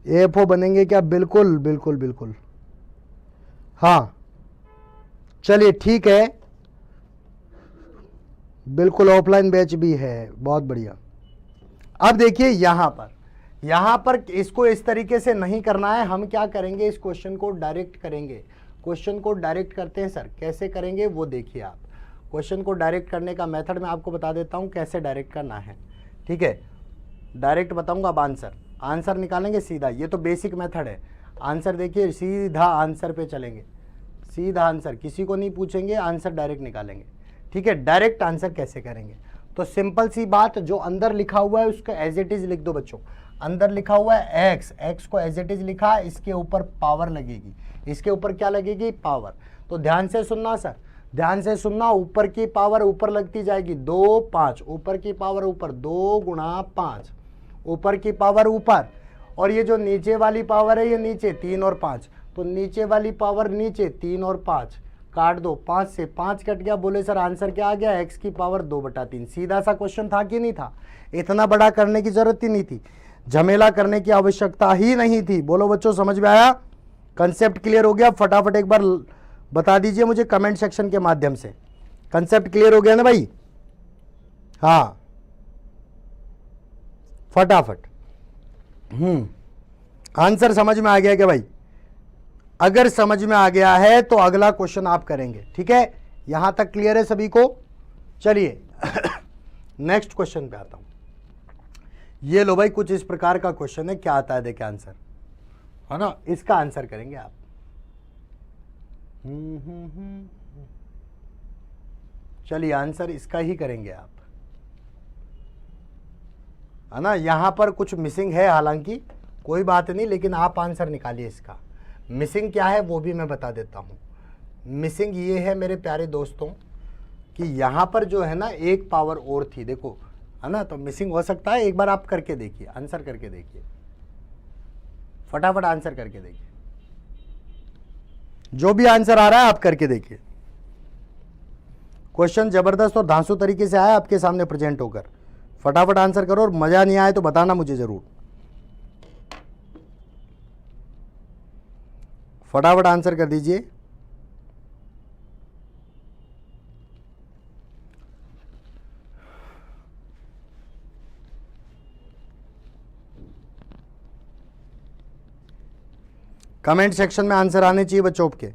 एफओ बनेंगे क्या? बिल्कुल बिल्कुल बिल्कुल। हाँ चलिए ठीक है, बिल्कुल ऑफलाइन बैच भी है, बहुत बढ़िया। अब देखिए यहाँ पर इसको इस तरीके से नहीं करना है। हम क्या करेंगे, इस क्वेश्चन को डायरेक्ट करेंगे। क्वेश्चन को डायरेक्ट करते हैं सर, कैसे करेंगे वो देखिए आप। क्वेश्चन को डायरेक्ट करने का मेथड मैं आपको बता देता हूँ कैसे डायरेक्ट करना है। ठीक है, डायरेक्ट बताऊंगा। अब आंसर निकालेंगे सीधा, ये तो बेसिक मेथड है। आंसर देखिए, सीधा आंसर पे चलेंगे, सीधा आंसर, किसी को नहीं पूछेंगे, आंसर डायरेक्ट निकालेंगे। ठीक है, डायरेक्ट आंसर कैसे करेंगे? तो सिंपल सी बात, जो अंदर लिखा हुआ है उसका एज इट इज लिख दो बच्चों। अंदर लिखा हुआ है x को एज इट इज लिखा, इसके ऊपर पावर लगेगी। इसके ऊपर क्या लगेगी? पावर। तो ध्यान से सुनना सर, ध्यान से सुनना। ऊपर की पावर ऊपर लगती जाएगी 2 5, ऊपर की पावर ऊपर 2 गुणा 5, ऊपर की पावर ऊपर, और ये जो नीचे वाली पावर है ये नीचे 3 और 5, तो नीचे वाली पावर नीचे 3 और 5, काट दो, 5 से 5 कट गया। बोले सर आंसर क्या आ गया? x की पावर 2/3। सीधा सा क्वेश्चन था कि नहीं था? इतना बड़ा करने की जरूरत ही नहीं थी, झमेला करने की आवश्यकता ही नहीं थी। बोलो बच्चों, समझ में आया? कंसेप्ट क्लियर हो गया? फटाफट एक बार बता दीजिए मुझे कमेंट सेक्शन के माध्यम से, कंसेप्ट क्लियर हो गया ना भाई? हाँ फटाफट। आंसर समझ में आ गया क्या भाई? अगर समझ में आ गया है तो अगला क्वेश्चन आप करेंगे। ठीक है, यहां तक क्लियर है सभी को? चलिए नेक्स्ट क्वेश्चन पे आता हूं। ये लो भाई, कुछ इस प्रकार का क्वेश्चन है। क्या आता है देखे आंसर, है ना? इसका आंसर करेंगे आप। चलिए आंसर इसका ही करेंगे आप, है ना? यहां पर कुछ मिसिंग है, हालांकि कोई बात नहीं, लेकिन आप आंसर निकालिए इसका। मिसिंग क्या है वो भी मैं बता देता हूं। मिसिंग ये है मेरे प्यारे दोस्तों कि यहां पर जो है ना एक पावर और थी, देखो, है ना? तो मिसिंग हो सकता है। एक बार आप करके देखिए, आंसर करके देखिए, फटाफट आंसर करके देखिए। जो भी आंसर आ रहा है आप करके देखिए। क्वेश्चन जबरदस्त और धांसू तरीके से आया आपके सामने प्रेजेंट होकर। फटाफट आंसर करो, और मजा नहीं आए तो बताना मुझे जरूर। फटाफट आंसर कर दीजिए। कमेंट सेक्शन में आंसर आने चाहिए बच्चों के।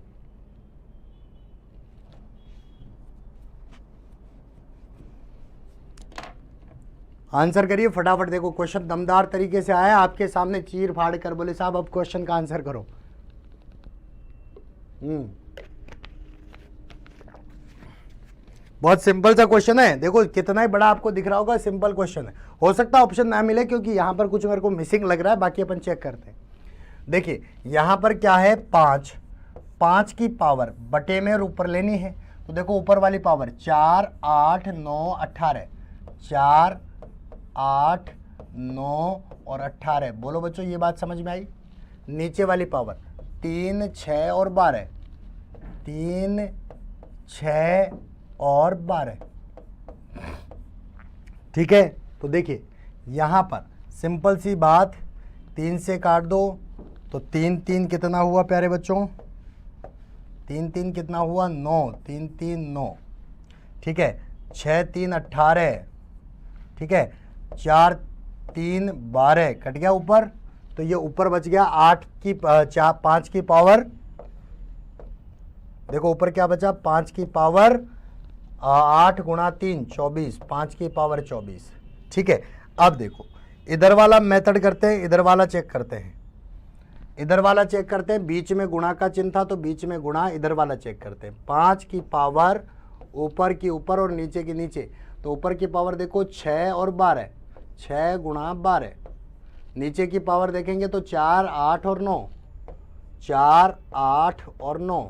आंसर करिए फटाफट। देखो क्वेश्चन दमदार तरीके से आया आपके सामने, चीर फाड़ कर। बोले साहब अब क्वेश्चन का आंसर करो। बहुत सिंपल सा क्वेश्चन है। देखो कितना ही बड़ा आपको दिख रहा होगा, सिंपल क्वेश्चन है। हो सकता है ऑप्शन ना मिले क्योंकि यहां पर कुछ मेरे को मिसिंग लग रहा है, बाकी अपन चेक करते हैं। देखिए यहां पर क्या है, 5 की पावर बटे में और ऊपर लेनी है। तो देखो ऊपर वाली पावर 4 8 9 18, 4 8 9 और 18। बोलो बच्चों ये बात समझ में आई? नीचे वाली पावर 3 6 और 12, 3 6 और 12। ठीक है, तो देखिए यहां पर सिंपल सी बात, 3 से काट दो तो 3 3 कितना हुआ प्यारे बच्चों? 3 3 कितना हुआ? 9, 3 3 9। ठीक है, 6 3 18। ठीक है, 4 3 12 कट गया ऊपर, तो ये ऊपर बच गया 5 की पावर, देखो ऊपर क्या बचा 5 की पावर 8 गुणा 3 24, 5 की पावर 24। ठीक है, अब देखो इधर वाला मेथड करते हैं, इधर वाला चेक करते हैं, इधर वाला चेक करते हैं, बीच में गुणा का चिन्ह था तो बीच में गुणा, इधर वाला चेक करते हैं 5 की पावर ऊपर की ऊपर और नीचे की नीचे, तो ऊपर की पावर देखो 6 और 12, 6 गुणा 12, नीचे की पावर देखेंगे तो 4 8 और 9, 4 8 और 9।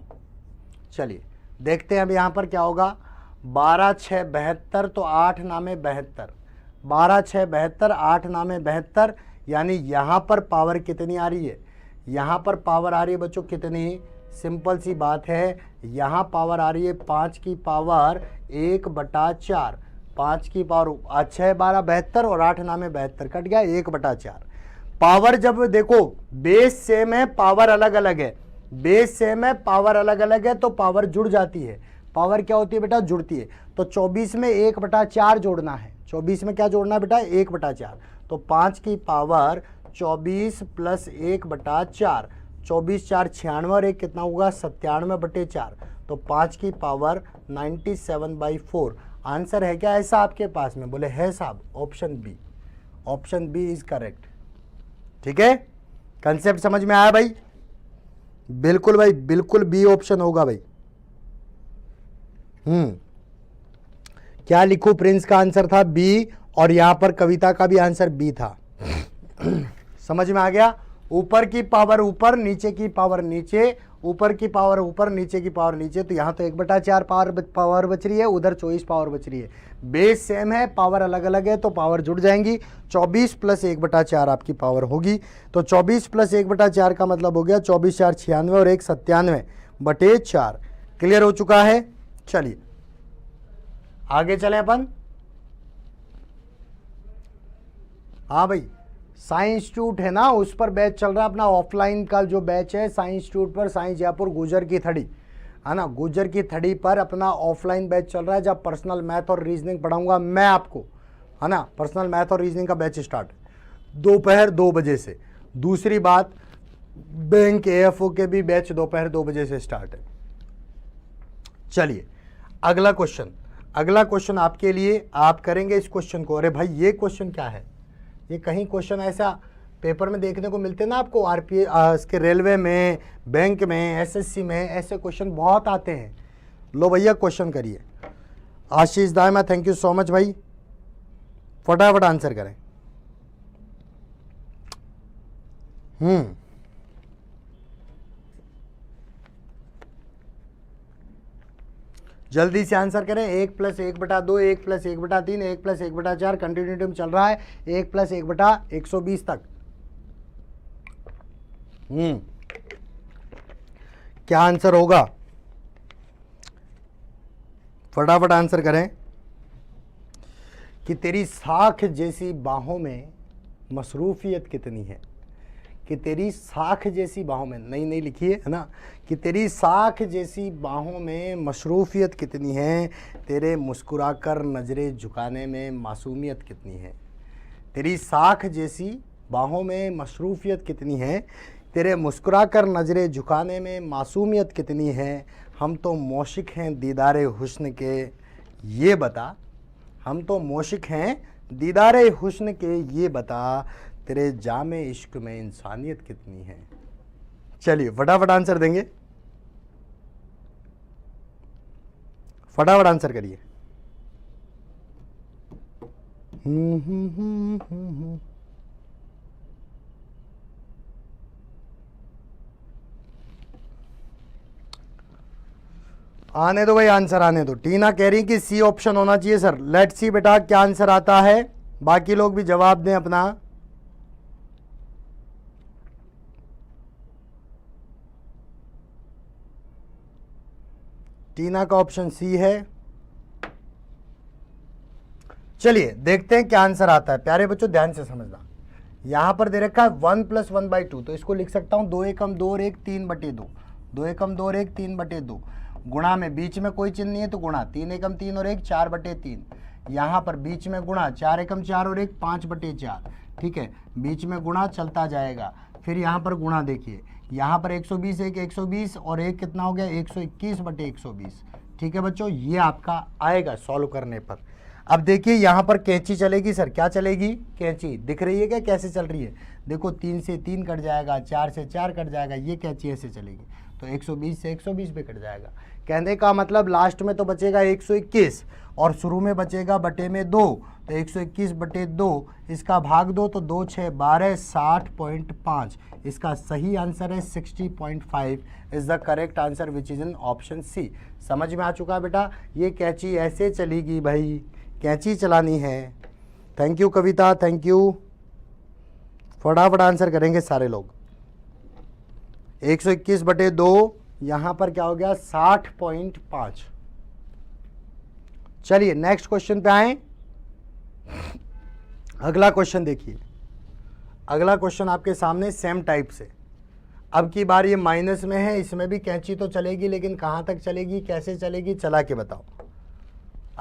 चलिए देखते हैं अब यहाँ पर क्या होगा, 12 6 72, तो 8 नामे 72, 12 6 72, 8 नामे 72, यानी यहाँ पर पावर कितनी आ रही है, यहाँ पर पावर आ रही है बच्चों कितनी, सिंपल सी बात है, यहाँ पावर आ रही है 5 की पावर 1/4, 5 की पावर 6 12 72 और 8 नामे 72, कट गया 1/4। पावर जब देखो बेस सेम है पावर अलग अलग है, बेस सेम है पावर अलग अलग है तो पावर जुड़ जाती है। पावर क्या होती है बेटा, जुड़ती है। तो 24 में 1/4 जोड़ना है, 24 में क्या जोड़ना है बेटा 1/4, तो 5 की पावर 24 प्लस 1/4, 24 4 96 और 1 कितना होगा 97/4, तो 5 की पावर 97/4। आंसर है क्या ऐसा आपके पास में, बोले है साहब, option B, option B is correct. ठीक है, कंसेप्ट समझ में आया भाई, बिल्कुल भाई बिल्कुल बी ऑप्शन होगा भाई। क्या लिखूं, प्रिंस का आंसर था बी और यहां पर कविता का भी आंसर बी था। समझ में आ गया, ऊपर की पावर ऊपर, नीचे की पावर नीचे, ऊपर की पावर ऊपर, नीचे की पावर नीचे, तो यहाँ तो 1/4 पावर बच रही है, उधर 24 पावर बच रही है। बेस सेम है, पावर अलग अलग है तो पावर जुड़ जाएंगी, 24 प्लस 1/4 आपकी पावर होगी, तो 24 प्लस 1/4 का मतलब हो गया 24 4 96 और 1 97/4। क्लियर हो चुका है। चलिए आगे चले अपन। हाँ भाई, साइंस इंस्टीट्यूट है ना, उस पर बैच चल रहा है अपना, ऑफलाइन का जो बैच है साइंस इंस्टीट्यूट पर, साइंस जयपुर गुजर की थड़ी है ना, गुजर की थड़ी पर अपना ऑफलाइन बैच चल रहा है, जब पर्सनल मैथ और रीजनिंग पढ़ाऊंगा मैं आपको, है ना। पर्सनल मैथ और रीजनिंग का बैच स्टार्ट दोपहर 2 बजे से। दूसरी बात, बैंक एएफओ के भी बैच दोपहर 2 बजे से स्टार्ट है। चलिए अगला क्वेश्चन, अगला क्वेश्चन आपके लिए, आप करेंगे इस क्वेश्चन को। अरे भाई ये क्वेश्चन क्या है, ये कहीं क्वेश्चन ऐसा पेपर में देखने को मिलते हैं ना आपको, आरपीए इसके रेलवे में, बैंक में, एसएससी में, ऐसे क्वेश्चन बहुत आते हैं। लो भैया क्वेश्चन करिए। Ashish Dayma, thank you so much भाई, फटाफट आंसर करें। जल्दी से आंसर करें। 1 + 1/2, 1 + 1/3, 1 + 1/4, कंटिन्यूटी में चल रहा है 1 + 1/120 तक। क्या आंसर होगा, फटाफट आंसर करें। कि तेरी साख जैसी बाहों में मसरूफियत कितनी है, कि तेरी साख जैसी बाहों में, नहीं लिखिए है ना, कि तेरी साख जैसी बाहों में मसरूफियत कितनी है, तेरे मुस्कुराकर नज़रें झुकाने में मासूमियत कितनी है। तेरी साख जैसी बाहों में मसरूफियत कितनी है, तेरे मुस्कुराकर नज़रें झुकाने में मासूमियत कितनी है। हम तो मौशिक हैं दीदारे हुस्न के, ये बता, हम तो मौशिक हैं दीदारे हुस्न के, ये बता, तेरे जामे इश्क में इंसानियत कितनी है। चलिए फटाफट आंसर देंगे, फटाफट आंसर करिए। आने दो भाई, आंसर आने दो। टीना कह रही कि सी ऑप्शन होना चाहिए सर। लेट्स सी बेटा क्या आंसर आता है, बाकी लोग भी जवाब दें अपना। टीना का ऑप्शन सी है। चलिए देखते हैं क्या आंसर आता है। प्यारे बच्चों ध्यान से समझना, यहां पर दे रखा है 1 + 1/2, तो इसको लिख सकता हूं 2 एकम 2 और 1 3/2, 2 एकम 2 और 1 3/2, गुणा में बीच में कोई चिन्ह नहीं है तो गुणा, 3 एकम 3 और 1 4/3, यहाँ पर बीच में गुणा, 4 एकम 4 और 1 5/4, ठीक है, बीच में गुणा चलता जाएगा, फिर यहाँ पर गुणा देखिए, यहाँ पर 120 एक 120 और एक कितना हो गया 121 बटे 120। ठीक है बच्चों, ये आपका आएगा सॉल्व करने पर। अब देखिए यहाँ पर कैंची चलेगी सर, क्या चलेगी, कैंची दिख रही है क्या कैसे चल रही है, देखो 3 से 3 कट जाएगा, 4 से 4 कट जाएगा, ये कैंची ऐसे चलेगी, तो 120 से 120 पे कट जाएगा। कहने का मतलब लास्ट में तो बचेगा 121 और शुरू में बचेगा बटे में 2, तो 121 बटे 2, इसका भाग दो तो 2 6 12 60.5। इसका सही आंसर है 60.5 is the correct answer which is in option C. समझ में आ चुका है बेटा, ये कैंची ऐसे चलेगी भाई, कैंची चलानी है। Thank you Kavita, thank you, फटाफट आंसर करेंगे सारे लोग। 121 बटे 2 यहां पर क्या हो गया 60.5। चलिए नेक्स्ट क्वेश्चन पे आए। अगला क्वेश्चन देखिए, अगला क्वेश्चन आपके सामने सेम टाइप से। अब की बार ये माइनस में है, इसमें भी कैंची तो चलेगी, लेकिन कहां तक चलेगी, कैसे चलेगी, चला के बताओ।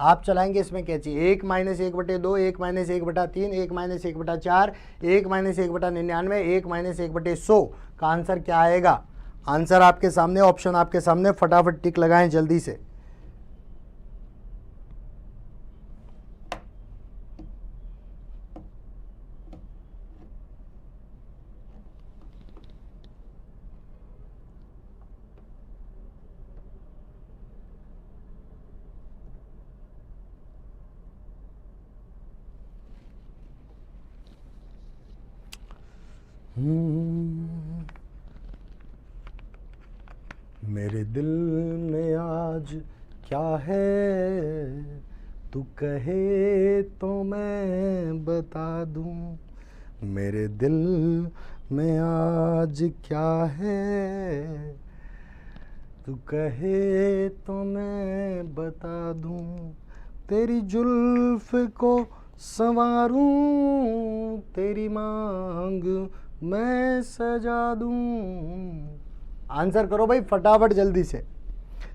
आप चलाएंगे इसमें कैंची 1 माइनस 1 बटे 2, 1 माइनस 1 बटा 3, 1 माइनस 1 बटा 4, 1 माइनस 1 बटा 99, 1 माइनस 1 बटे 100 का आंसर क्या आएगा। आंसर आपके सामने, ऑप्शन आपके सामने, फटाफट टिक लगाएं जल्दी से। मेरे दिल में आज क्या है, तू कहे तो मैं बता दूं। मेरे दिल में आज क्या है, तू कहे तो मैं बता दूं। तेरी जुल्फ को संवारूं, तेरी मांग मैं सजा दूं। आंसर करो भाई फटाफट जल्दी से।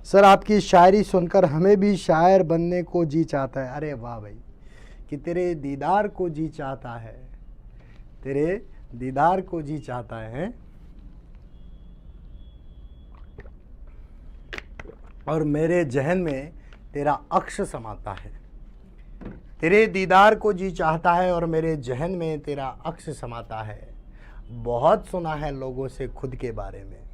सर आपकी शायरी सुनकर हमें भी शायर बनने को जी चाहता है। अरे वाह भाई, कि तेरे दीदार को जी चाहता है, तेरे दीदार को जी चाहता है। और मेरे जहन में तेरा अक्ष समाता है। तेरे दीदार को जी चाहता है और मेरे जहन में तेरा अक्ष समाता है। बहुत सुना है लोगों से खुद के बारे में।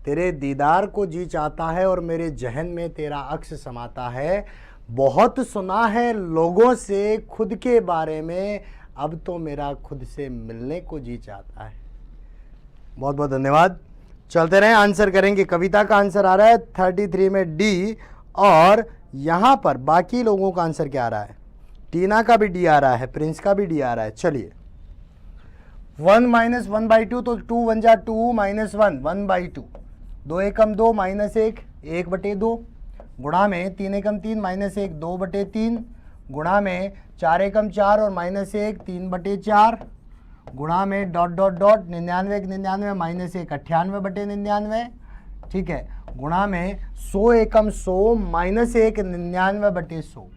तेरे दीदार को जी चाहता है और मेरे जहन में तेरा अक्ष समाता है। बहुत सुना है लोगों से खुद के बारे में, अब तो मेरा खुद से मिलने को जी चाहता है। बहुत बहुत धन्यवाद। चलते रहें, आंसर करेंगे। कविता का आंसर आ रहा है 33 में डी, और यहाँ पर बाकी लोगों का आंसर क्या आ रहा है, टीना का भी डी आ रहा है, प्रिंस का भी डी आ रहा है। चलिए 1 माइनस 1/2, तो 2 1 जा 2 माइनस 1 1/2, 2 एकम 2 माइनस 1 1/2, गुणा में 3 एकम 3 माइनस 1 2/3, गुणा में 4 एकम 4 और माइनस 1 3/4, गुणा में डॉट डॉट डॉट 99 99 माइनस 1 98/99, ठीक है, गुणा में 100 एकम 100 माइनस 1 99/100।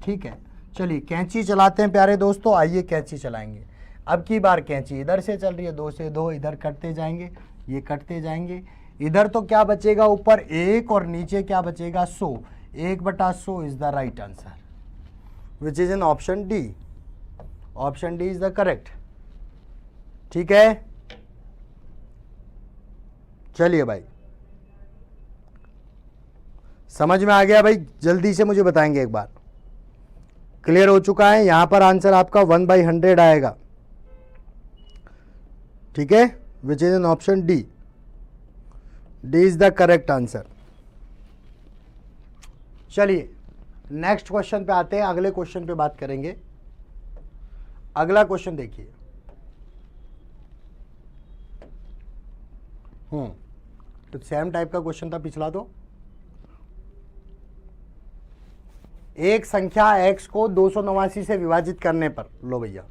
ठीक है, चलिए कैंची चलाते हैं प्यारे दोस्तों, आइए कैंची चलाएंगे। अब की बार कैंची इधर से चल रही है, 2 से 2 इधर कटते जाएंगे, ये कटते जाएंगे। इधर तो क्या बचेगा, ऊपर 1 और नीचे क्या बचेगा 100, 1/100 is the right answer which is in option D. Option D is the correct. ठीक है, चलिए भाई, समझ में आ गया भाई, जल्दी से मुझे बताएंगे एक बार। क्लियर हो चुका है। यहां पर आंसर आपका 1/100 आएगा। ठीक है, विच is in option D. D is the correct answer. चलिए नेक्स्ट क्वेश्चन पे आते हैं, अगले क्वेश्चन पे बात करेंगे। अगला क्वेश्चन देखिए, तो सेम टाइप का क्वेश्चन था पिछला। तो एक संख्या x को 289 से विभाजित करने पर, लो भैया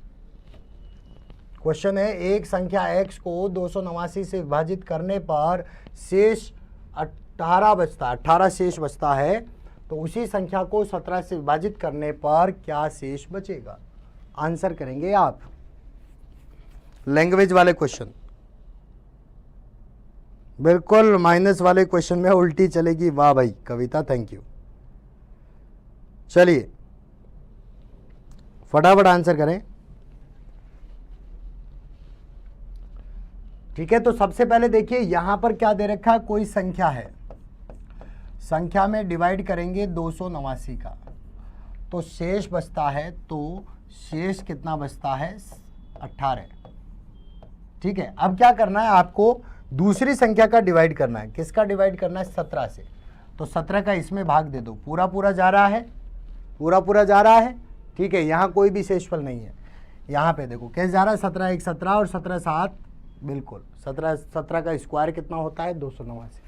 क्वेश्चन है, एक संख्या x को 289 से विभाजित करने पर शेष 18 बचता है, 18 शेष बचता है, तो उसी संख्या को 17 से विभाजित करने पर क्या शेष बचेगा। आंसर करेंगे आप। लैंग्वेज वाले क्वेश्चन, बिल्कुल माइनस वाले क्वेश्चन में उल्टी चलेगी। वाह भाई कविता, थैंक यू। चलिए फटाफट आंसर करें। ठीक है, तो सबसे पहले देखिए यहां पर क्या दे रखा है, कोई संख्या है, संख्या में डिवाइड करेंगे 289 का, तो शेष बचता है, तो शेष कितना बचता है 18। ठीक है, अब क्या करना है आपको, दूसरी संख्या का डिवाइड करना है। किसका डिवाइड करना है, 17 से। तो 17 का इसमें भाग दे दो, पूरा पूरा जा रहा है, पूरा पूरा जा रहा है। ठीक है, यहाँ कोई भी शेषफल नहीं है। यहाँ पे देखो कैसे जा रहा है, 17 1 17 और 17 7, बिल्कुल 17 का स्क्वायर कितना होता है 289।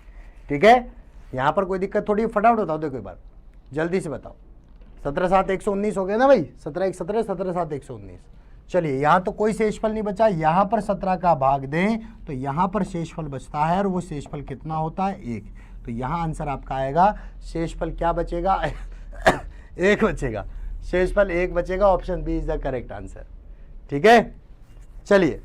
ठीक है, यहाँ पर कोई दिक्कत थोड़ी, फटाफट बताओ, देखो एक बार जल्दी से बताओ। 17 7 119 हो गया ना भाई, 17 1 17 17 7 119। चलिए यहाँ तो कोई शेषफल नहीं बचा, यहाँ पर 17 का भाग दें तो यहाँ पर शेषफल बचता है, और वो शेषफल कितना होता है 1। तो यहाँ आंसर आपका आएगा, शेषफल क्या बचेगा 1 बचेगा, शेषफल 1 बचेगा। Option B is the correct answer. ठीक है, चलिए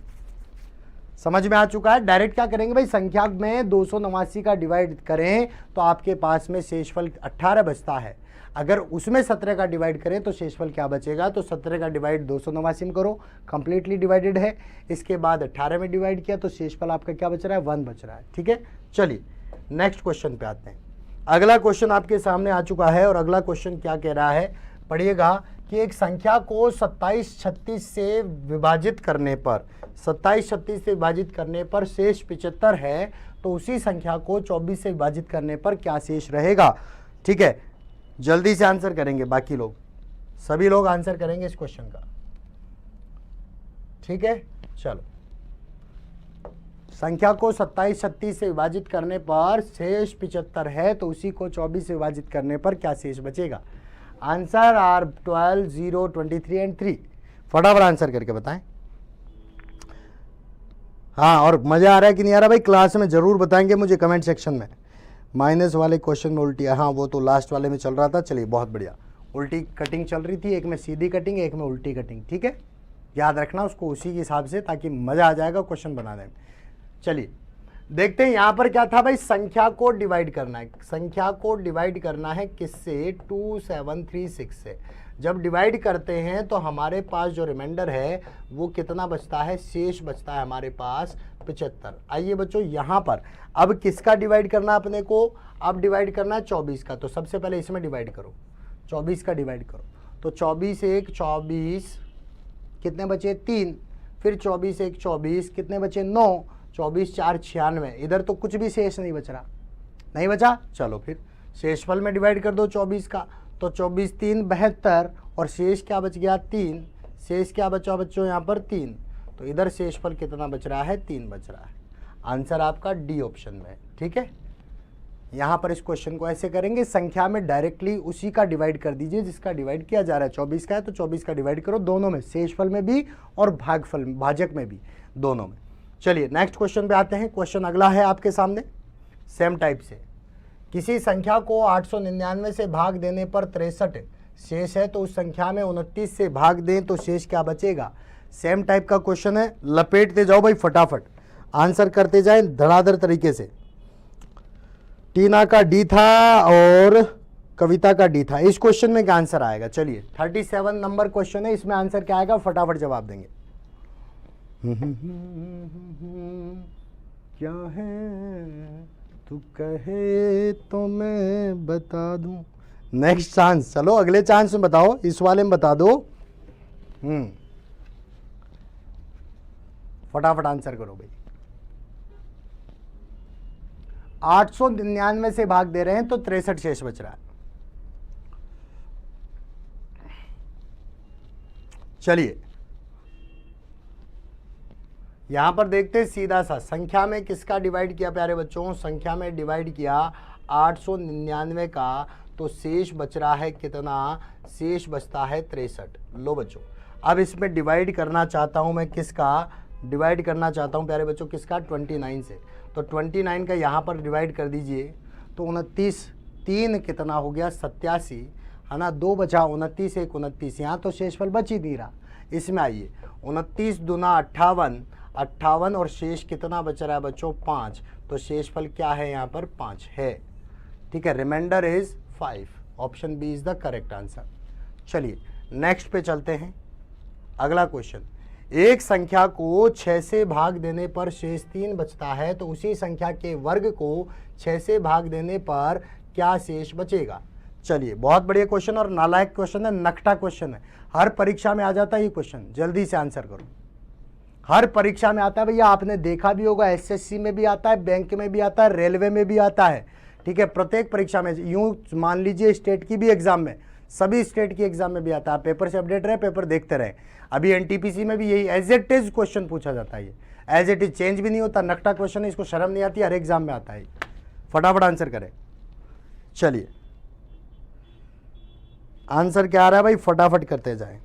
समझ में आ चुका है। डायरेक्ट क्या करेंगे भाई, संख्या में 289 का डिवाइड करें तो आपके पास में शेषफल 18 बचता है। अगर उसमें 17 का डिवाइड करें तो शेषफल क्या बचेगा, तो 17 का डिवाइड 289 में करो, कंप्लीटली डिवाइडेड है। इसके बाद 18 में डिवाइड किया तो शेषफल आपका क्या बच रहा है, 1 बच रहा है। ठीक है, चलिए नेक्स्ट क्वेश्चन पे आते हैं। अगला क्वेश्चन आपके सामने आ चुका है, और अगला क्वेश्चन क्या कह रहा है, पढ़िएगा कि एक संख्या को 27 36 से विभाजित करने पर, 27 36 से विभाजित करने पर शेष 75 है, तो उसी संख्या को 24 से विभाजित करने पर क्या शेष रहेगा। ठीक है, जल्दी से आंसर करेंगे बाकी लोग, सभी लोग आंसर करेंगे इस क्वेश्चन का। ठीक है, चलो, संख्या को 27 36 से विभाजित करने पर शेष 75 है, तो उसी को 24 से विभाजित करने पर क्या शेष बचेगा। Answer are 12 0 23 and 3। फटाफट आंसर करके बताएं। हाँ, और मजा आ रहा है कि नहीं आ रहा भाई, क्लास में जरूर बताएंगे मुझे कमेंट सेक्शन में। माइनस वाले क्वेश्चन में उल्टी, हाँ वो तो लास्ट वाले में चल रहा था। चलिए बहुत बढ़िया, उल्टी कटिंग चल रही थी, एक में सीधी कटिंग एक में उल्टी कटिंग। ठीक है, याद रखना उसको उसी के हिसाब से, ताकि मजा आ जाएगा क्वेश्चन बनाने में। चलिए देखते हैं यहाँ पर क्या था भाई, संख्या को डिवाइड करना है। संख्या को डिवाइड करना है किससे, 2736 से। जब डिवाइड करते हैं तो हमारे पास जो रिमाइंडर है वो कितना बचता है, शेष बचता है हमारे पास 75। आइए बच्चों यहाँ पर अब किसका डिवाइड करना है अपने को, अब डिवाइड करना है 24 का। तो सबसे पहले इसमें डिवाइड करो, 24 का डिवाइड करो। तो 24 1 24, कितने बचे 3, फिर 24 1 24, कितने बचे 9, 24 4 96। इधर तो कुछ भी शेष नहीं बच रहा, नहीं बचा। चलो फिर शेषफल में डिवाइड कर दो 24 का, तो 24 3 72, और शेष क्या बच गया 3। शेष क्या बचा बच्चों यहाँ पर 3, तो इधर शेषफल कितना बच रहा है 3 बच रहा है। आंसर आपका डी ऑप्शन में है। ठीक है, यहाँ पर इस क्वेश्चन को ऐसे करेंगे, संख्या में डायरेक्टली उसी का डिवाइड कर दीजिए जिसका डिवाइड किया जा रहा है। 24 का है तो 24 का डिवाइड करो, दोनों में, शेषफल में भी और भागफल भाजक में भी, दोनों में। चलिए नेक्स्ट क्वेश्चन पे आते हैं। क्वेश्चन अगला है आपके सामने सेम टाइप से, किसी संख्या को 899 से भाग देने पर 63 शेष है, तो उस संख्या में 29 से भाग दें तो शेष क्या बचेगा। सेम टाइप का क्वेश्चन है, लपेटते जाओ भाई, फटाफट आंसर करते जाएं धड़ाधड़ तरीके से। टीना का डी था और कविता का डी था। इस क्वेश्चन में क्या आंसर आएगा, चलिए 37 नंबर क्वेश्चन है, इसमें आंसर क्या आएगा, फटाफट जवाब देंगे। क्या है तू कहे तो मैं बता दूं। नेक्स्ट चांस, चलो अगले चांस में बताओ, इस वाले में बता दो। फटाफट आंसर करो भाई। 899 से भाग दे रहे हैं तो 63 शेष बच रहा है। चलिए यहां पर देखते हैं सीधा सा, संख्या में किसका डिवाइड किया प्यारे बच्चों, संख्या में डिवाइड किया 899 का, तो शेष बच रहा है कितना, शेष बचता है 63। लो बच्चों, अब इसमें डिवाइड करना चाहता हूं मैं, किसका डिवाइड करना चाहता हूं प्यारे बच्चों, किसका 29 से। तो 29 का यहाँ पर डिवाइड कर दीजिए, तो 29 3 कितना हो गया 87, है ना, 2 बचा, 29 1 29। यहाँ तो शेषफल बच ही नहीं रहा, इसमें आइए 29 दूना 58, 58 और शेष कितना बच रहा है बच्चों 5, तो शेषफल क्या है यहाँ पर 5 है। ठीक है, reminder is 5, option B is the correct answer. चलिए नेक्स्ट पे चलते हैं। अगला क्वेश्चन, एक संख्या को 6 से भाग देने पर शेष 3 बचता है तो उसी संख्या के वर्ग को 6 से भाग देने पर क्या शेष बचेगा। चलिए बहुत बढ़िया क्वेश्चन और नालायक क्वेश्चन है, नकटा क्वेश्चन है, हर परीक्षा में आ जाता है ये क्वेश्चन, जल्दी से आंसर करो। हर परीक्षा में आता है भैया, आपने देखा भी होगा, एसएससी में भी आता है, बैंक में भी आता है, रेलवे में भी आता है। ठीक है, प्रत्येक परीक्षा में, यूं मान लीजिए स्टेट की भी एग्जाम में, सभी स्टेट की एग्जाम में भी आता है। पेपर से अपडेट रहे, पेपर देखते रहे। अभी एनटीपीसी में भी यही एज इट इज क्वेश्चन पूछा जाता है, ये एज इट इज चेंज भी नहीं होता, नकटा क्वेश्चन है, इसको शर्म नहीं आती, हर एग्जाम में आता है। फटाफट आंसर करें। चलिए आंसर क्या आ रहा है भाई, फटाफट करते जाएं।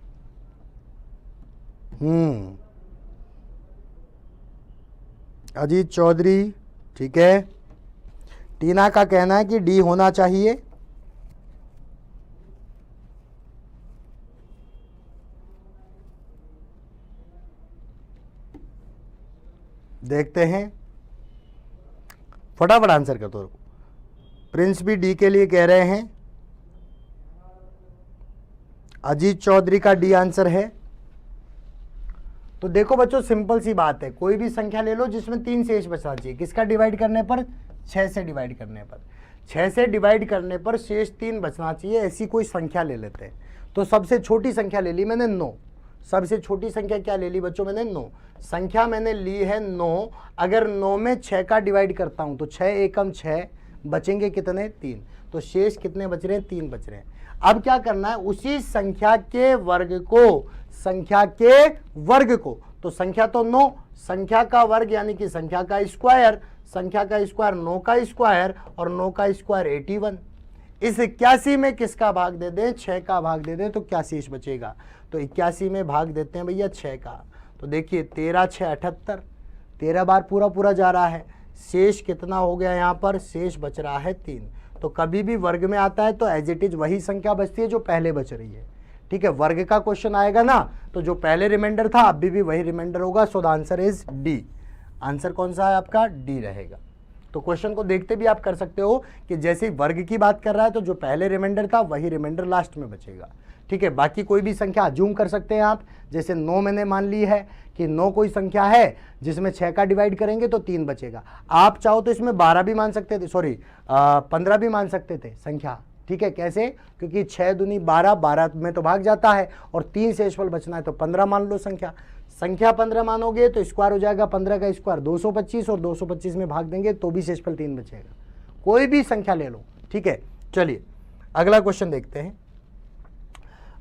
अजीत चौधरी, ठीक है। टीना का कहना है कि डी होना चाहिए। देखते हैं, फटाफट आंसर कर दो। प्रिंस भी डी के लिए कह रहे हैं। अजीत चौधरी का डी आंसर है। तो देखो बच्चों, सिंपल सी बात है, कोई भी संख्या ले लो जिसमें 3 शेष बचना चाहिए। किसका डिवाइड करने पर, 6 से डिवाइड करने पर। 6 से डिवाइड करने पर शेष 3 बचना चाहिए, ऐसी कोई संख्या ले लेते हैं। तो सबसे छोटी संख्या ले ली मैंने 9। सबसे छोटी संख्या क्या ले ली बच्चों मैंने, 9। संख्या मैंने ली है 9। अगर 9 में 6 का डिवाइड करता हूं तो 6 एकम 6, बचेंगे कितने 3, तो शेष कितने बच रहे हैं, 3 बच रहे हैं। अब क्या करना है, उसी संख्या के वर्ग को, संख्या के वर्ग को, तो संख्या तो 9, संख्या का वर्ग यानी कि संख्या का स्क्वायर, संख्या का स्क्वायर 9 का स्क्वायर और 9 का स्क्वायर 81। इस 81 में किसका भाग दे दें, 6 का भाग दे दें, तो क्या शेष बचेगा। तो 81 में भाग देते हैं भैया 6 का, तो देखिए 13 6 78, 13 बार पूरा पूरा जा रहा है। शेष कितना हो गया यहाँ पर, शेष बच रहा है 3। तो कभी भी वर्ग में आता है तो एज इट इज वही संख्या बचती है जो पहले बच रही है। ठीक है, वर्ग का क्वेश्चन आएगा ना, तो जो पहले रिमाइंडर था अभी भी वही रिमाइंडर होगा। So the answer is D. Answer कौन सा है आपका, डी रहेगा। तो क्वेश्चन को देखते भी आप कर सकते हो कि जैसे वर्ग की बात कर रहा है तो जो पहले रिमाइंडर था वही रिमाइंडर लास्ट में बचेगा। ठीक है, बाकी कोई भी संख्या अज्यूम कर सकते हैं आप। जैसे 9 मैंने मान ली है कि 9 कोई संख्या है जिसमें 6 का डिवाइड करेंगे तो 3 बचेगा। आप चाहो तो इसमें 12 भी मान सकते थे, सॉरी 15 भी मान सकते थे संख्या। ठीक है, कैसे, क्योंकि 6 दूनी 12, 12 में तो भाग जाता है और 3 शेषफल बचना है तो 15 मान लो संख्या। संख्या 15 मानोगे तो स्क्वायर हो जाएगा, 15 का स्क्वायर 225 और 225 में भाग देंगे तो भी शेषफल 3 बचेगा। कोई भी संख्या ले लो। ठीक है, चलिए अगला क्वेश्चन देखते हैं।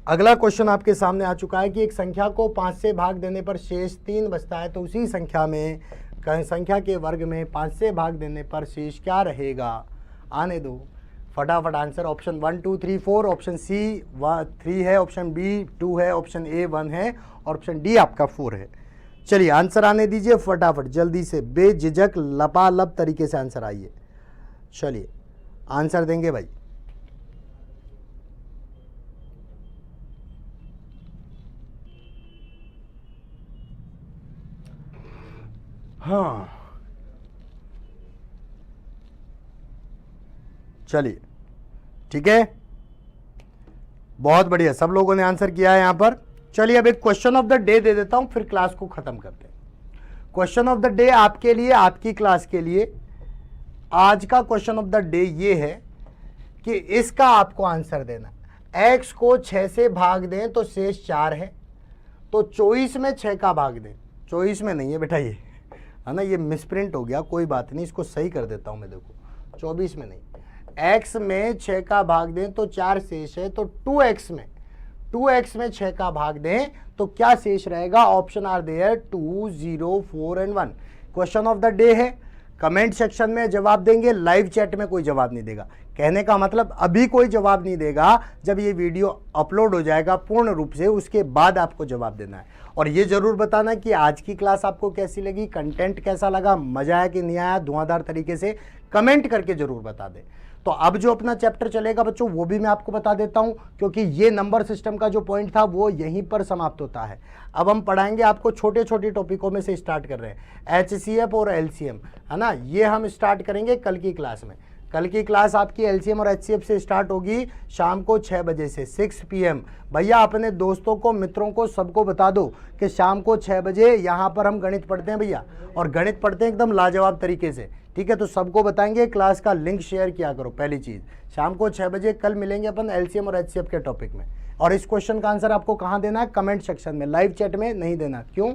अगला क्वेश्चन आपके सामने आ चुका है कि एक संख्या को 5 से भाग देने पर शेष 3 बचता है तो उसी संख्या में, संख्या के वर्ग में 5 से भाग देने पर शेष क्या रहेगा। आने दो, फटाफट आंसर। ऑप्शन 1 2 3 4, ऑप्शन सी 3 है, ऑप्शन बी 2 है, ऑप्शन ए 1 है और ऑप्शन डी आपका 4 है। चलिए आंसर आने दीजिए फटाफट, जल्दी से, बेझिझक लपालब तरीके से आंसर आइए। चलिए आंसर देंगे भाई। हाँ चलिए ठीक है, बहुत बढ़िया, सब लोगों ने आंसर किया है यहां पर। चलिए अब एक question of the day they देता हूं, फिर क्लास को खत्म करते हैं। क्वेश्चन ऑफ द डे आपके लिए, आपकी क्लास के लिए आज का क्वेश्चन ऑफ द डे ये है कि इसका आपको आंसर देना। x को 6 से भाग दें तो शेष 4 है, तो 24 में 6 का भाग दें। 24 में नहीं है बेटा, ये है ना, ये मिसप्रिंट हो गया, कोई बात नहीं, इसको सही कर देता हूं मैं। देखो 24 में नहीं, x में 6 का भाग दें तो 4 शेष है, तो 2x में 6 का भाग दें तो क्या शेष रहेगा। Option are there 2 0 4 and 1। Question of the day है, कमेंट सेक्शन में जवाब देंगे, लाइव चैट में कोई जवाब नहीं देगा। कहने का मतलब अभी कोई जवाब नहीं देगा, जब ये वीडियो अपलोड हो जाएगा पूर्ण रूप से उसके बाद आपको जवाब देना है। और ये जरूर बताना कि आज की क्लास आपको कैसी लगी, कंटेंट कैसा लगा, मजा आया कि नहीं आया, धुआंधार तरीके से कमेंट करके जरूर बता दें। तो अब जो अपना चैप्टर चलेगा बच्चों वो भी मैं आपको बता देता हूं, क्योंकि ये नंबर सिस्टम का जो पॉइंट था वो यहीं पर समाप्त होता है। अब हम पढ़ाएंगे आपको छोटे छोटे टॉपिकों में से स्टार्ट कर रहे हैं, HCF और LCM, है ना, ये हम स्टार्ट करेंगे कल की क्लास में। कल की क्लास आपकी LCM और HCF से स्टार्ट होगी शाम को 6 बजे से 6 PM। भैया अपने दोस्तों को, मित्रों को, सबको बता दो कि शाम को 6 बजे यहाँ पर हम गणित पढ़ते हैं भैया, और गणित पढ़ते हैं एकदम लाजवाब तरीके से, ठीक है। तो सबको बताएंगे, क्लास का लिंक शेयर किया करो। पहली चीज़, शाम को 6 बजे कल मिलेंगे अपन LCM और HCF के टॉपिक में। और इस क्वेश्चन का आंसर आपको कहाँ देना है? कमेंट सेक्शन में, लाइव चैट में नहीं देना। क्यों?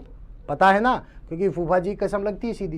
पता है ना, क्योंकि फूफा जी कसम लगती है सीधी।